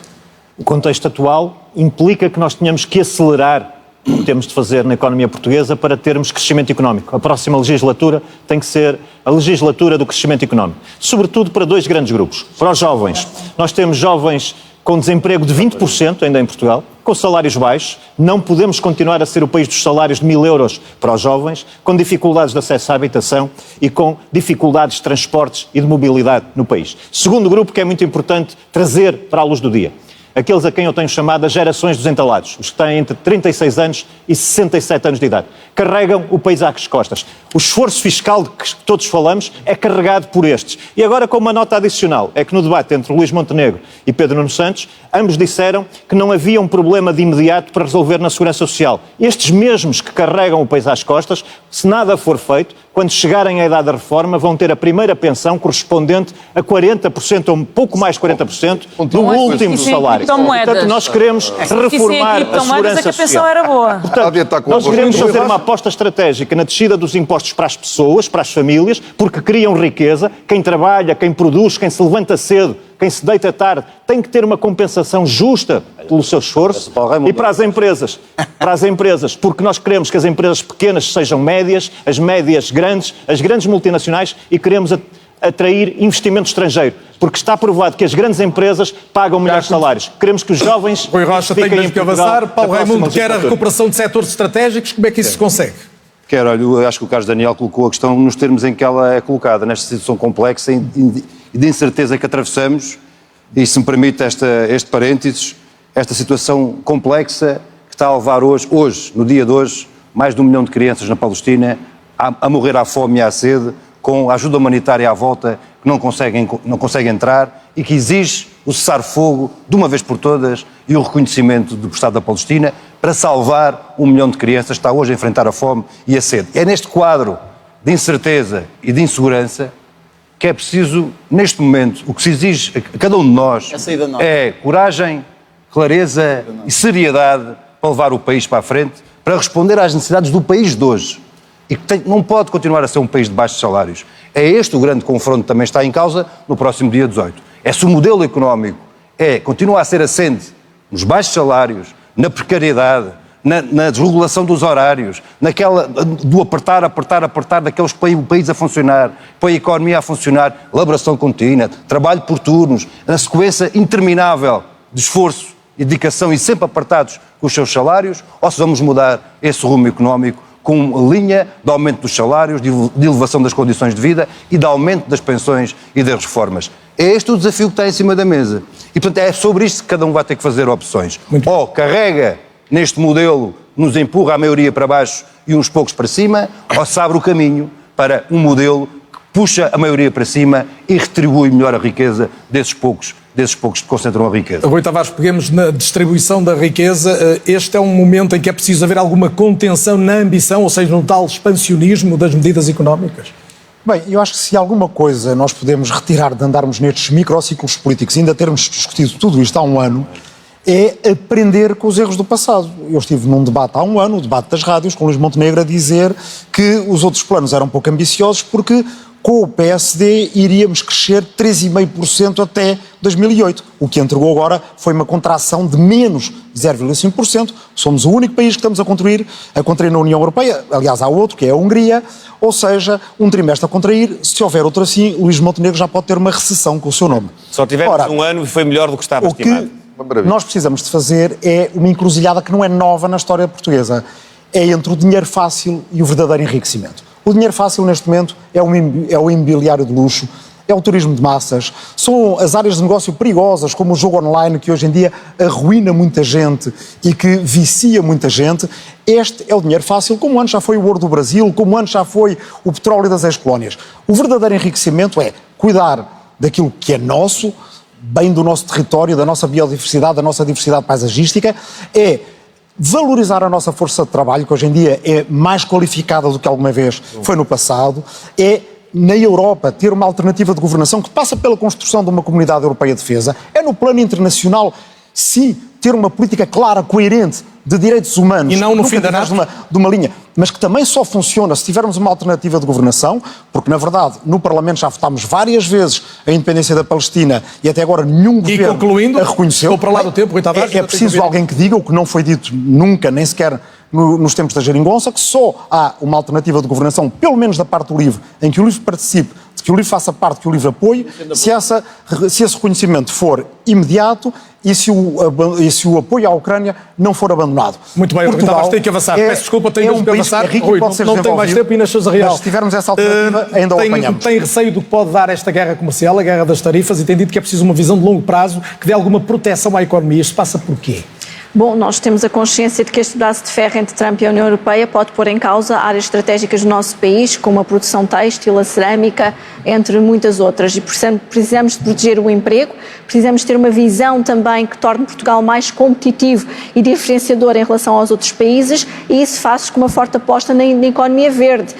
O contexto atual implica que nós tenhamos que acelerar o que temos de fazer na economia portuguesa para termos crescimento económico. A próxima legislatura tem que ser a legislatura do crescimento económico. Sobretudo para dois grandes grupos. Para os jovens. Nós temos jovens com desemprego de 20% ainda em Portugal, com salários baixos. Não podemos continuar a ser o país dos salários de 1.000 euros para os jovens, com dificuldades de acesso à habitação e com dificuldades de transportes e de mobilidade no país. Segundo grupo que é muito importante trazer para a luz do dia. Aqueles a quem eu tenho chamado as gerações dos entalados, os que têm entre 36 anos e 67 anos de idade. Carregam o país às costas. O esforço fiscal de que todos falamos é carregado por estes. E agora com uma nota adicional, é que no debate entre Luís Montenegro e Pedro Nuno Santos, ambos disseram que não havia um problema de imediato para resolver na Segurança Social. Estes mesmos que carregam o país às costas, se nada for feito, quando chegarem à idade da reforma, vão ter a primeira pensão correspondente a 40%, ou um pouco mais de 40%, do último salário. Portanto, nós queremos reformar a Segurança Social. A pensão era boa. Portanto, nós queremos fazer uma aposta estratégica na descida dos impostos para as pessoas, para as famílias, porque criam riqueza. Quem trabalha, quem produz, quem se levanta cedo, quem se deita tarde, tem que ter uma compensação justa pelo seu esforço. E para as empresas, porque nós queremos que as empresas pequenas sejam médias, as médias grandes, as grandes multinacionais e queremos atrair investimento estrangeiro, porque está provado que as grandes empresas pagam melhores salários. Queremos que os jovens... Rui Rocha, tem mesmo que avançar. Paulo Raimundo quer a recuperação de setores estratégicos. Como é que isso se consegue? Olha, eu acho que o Carlos Daniel colocou a questão nos termos em que ela é colocada, nesta situação complexa e de incerteza que atravessamos, e se me permite este parênteses, esta situação complexa que está a levar hoje, no dia de hoje, mais de 1 milhão de crianças na Palestina a morrer à fome e à sede, com a ajuda humanitária à volta, que não consegue entrar e que exige o cessar-fogo de uma vez por todas e o reconhecimento do Estado da Palestina para salvar 1 milhão de crianças que está hoje a enfrentar a fome e a sede. É neste quadro de incerteza e de insegurança que é preciso, neste momento, o que se exige a cada um de nós é coragem, clareza e seriedade para levar o país para a frente, para responder às necessidades do país de hoje. E que não pode continuar a ser um país de baixos salários. É este o grande confronto que também está em causa no próximo dia 18. É se o modelo económico continua a ser assente nos baixos salários, na precariedade, na desregulação dos horários, do apertar daqueles que põem o país a funcionar, põem a economia a funcionar, elaboração contínua, trabalho por turnos, na sequência interminável de esforço e dedicação e sempre apertados com os seus salários, ou se vamos mudar esse rumo económico com uma linha de aumento dos salários, de elevação das condições de vida e de aumento das pensões e das reformas. É este o desafio que está em cima da mesa. E, portanto, é sobre isto que cada um vai ter que fazer opções. Ou carrega neste modelo, nos empurra a maioria para baixo e uns poucos para cima, ou se abre o caminho para um modelo que puxa a maioria para cima e retribui melhor a riqueza desses poucos que concentram a riqueza. Rui Tavares, peguemos na distribuição da riqueza. Este é um momento em que é preciso haver alguma contenção na ambição, ou seja, no tal expansionismo das medidas económicas? Bem, eu acho que se alguma coisa nós podemos retirar de andarmos nestes microciclos políticos e ainda termos discutido tudo isto há um ano, é aprender com os erros do passado. Eu estive num debate há um ano, o debate das rádios, com Luís Montenegro a dizer que os outros planos eram pouco ambiciosos porque com o PSD iríamos crescer 3,5% até 2008. O que entregou agora foi uma contração de menos 0,5%. Somos o único país que estamos a contrair na União Europeia. Aliás, há outro, que é a Hungria. Ou seja, um trimestre a contrair. Se houver outro assim, Luís Montenegro já pode ter uma recessão com o seu nome. Só tivemos um ano e foi melhor do que estava estimado. O que nós precisamos de fazer é uma encruzilhada que não é nova na história portuguesa. É entre o dinheiro fácil e o verdadeiro enriquecimento. O dinheiro fácil, neste momento, é o imobiliário de luxo, é o turismo de massas, são as áreas de negócio perigosas, como o jogo online, que hoje em dia arruína muita gente e que vicia muita gente. Este é o dinheiro fácil, como antes já foi o ouro do Brasil, como antes já foi o petróleo das ex-colónias. O verdadeiro enriquecimento é cuidar daquilo que é nosso, bem do nosso território, da nossa biodiversidade, da nossa diversidade paisagística, é valorizar a nossa força de trabalho, que hoje em dia é mais qualificada do que alguma vez foi no passado, é, na Europa, ter uma alternativa de governação que passa pela construção de uma comunidade europeia de defesa, é no plano internacional, sim, ter uma política clara, coerente, de direitos humanos, e não no fim da de uma linha, mas que também só funciona se tivermos uma alternativa de governação, porque na verdade no Parlamento já votámos várias vezes a independência da Palestina e até agora nenhum governo a reconheceu. Para lá do tempo, Rui Tavares, é preciso alguém que diga o que não foi dito nunca, nem sequer nos tempos da geringonça, que só há uma alternativa de governação, pelo menos da parte do LIVRE, em que o LIVRE participe, que o LIVRE faça parte, que o LIVRE apoie, se esse reconhecimento for imediato e se o apoio à Ucrânia não for abandonado. Muito bem, Rui Tavares, tem que avançar. Peço desculpa, tenho que avançar. Rui, não tem mais tempo e nasceu a real. Mas se tivermos essa alternativa, ainda o apanhamos. Tem receio do que pode dar esta guerra comercial, a guerra das tarifas, e tem dito que é preciso uma visão de longo prazo que dê alguma proteção à economia. Isto passa por quê? Bom, nós temos a consciência de que este braço de ferro entre Trump e a União Europeia pode pôr em causa áreas estratégicas do nosso país, como a produção têxtil, a cerâmica, entre muitas outras. E, portanto, precisamos de proteger o emprego, precisamos ter uma visão também que torne Portugal mais competitivo e diferenciador em relação aos outros países, e isso faz com uma forte aposta na economia verde.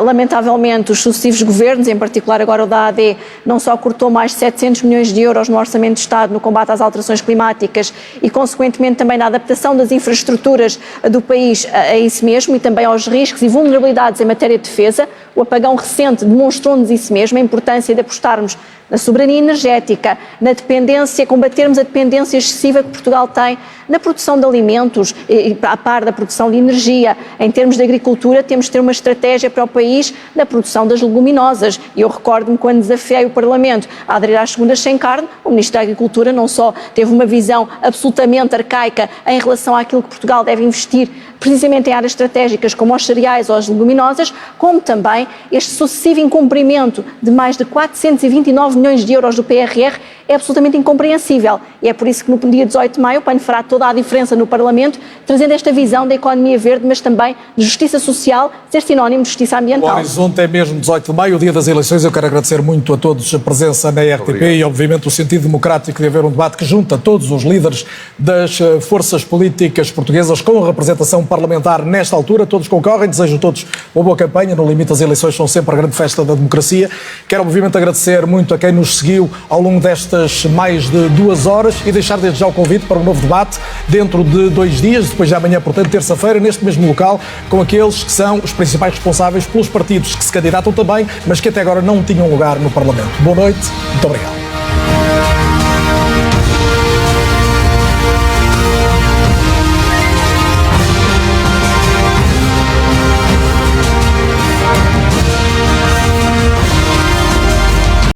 Lamentavelmente, os sucessivos governos, em particular agora o da AD, não só cortou mais de 700 milhões de euros no Orçamento de Estado no combate às alterações climáticas e, consequentemente, também na adaptação das infraestruturas do país a isso mesmo, e também aos riscos e vulnerabilidades em matéria de defesa. O apagão recente demonstrou-nos isso mesmo, a importância de apostarmos na soberania energética, na dependência, combatermos a dependência excessiva que Portugal tem na produção de alimentos e a par da produção de energia. Em termos de agricultura, temos de ter uma estratégia para o país na produção das leguminosas. E eu recordo-me quando desafiei o Parlamento a aderir às segundas sem carne, o Ministro da Agricultura não só teve uma visão absolutamente arcaica em relação àquilo que Portugal deve investir precisamente em áreas estratégicas como os cereais ou as leguminosas, como também este sucessivo incumprimento de mais de 429 milhões de euros do PRR é absolutamente incompreensível. E é por isso que no dia 18 de maio o PAN fará toda a diferença no Parlamento, trazendo esta visão da economia verde, mas também de justiça social, ser sinónimo de justiça ambiental. O horizonte é mesmo 18 de maio, o dia das eleições. Eu quero agradecer muito a todos a presença na RTP. Obrigado. E, obviamente, o sentido democrático de haver um debate que junta todos os líderes das forças políticas portuguesas com representação parlamentar nesta altura. Todos concorrem, desejo a todos uma boa campanha. No limite, as eleições são sempre a grande festa da democracia. Quero, obviamente, agradecer muito a quem nos seguiu ao longo destas mais de 2 horas e deixar desde já o convite para um novo debate dentro de 2 dias, depois de amanhã, portanto, terça-feira, neste mesmo local, com aqueles que são os principais responsáveis pelos partidos que se candidatam também, mas que até agora não tinham lugar no Parlamento. Boa noite, muito obrigado.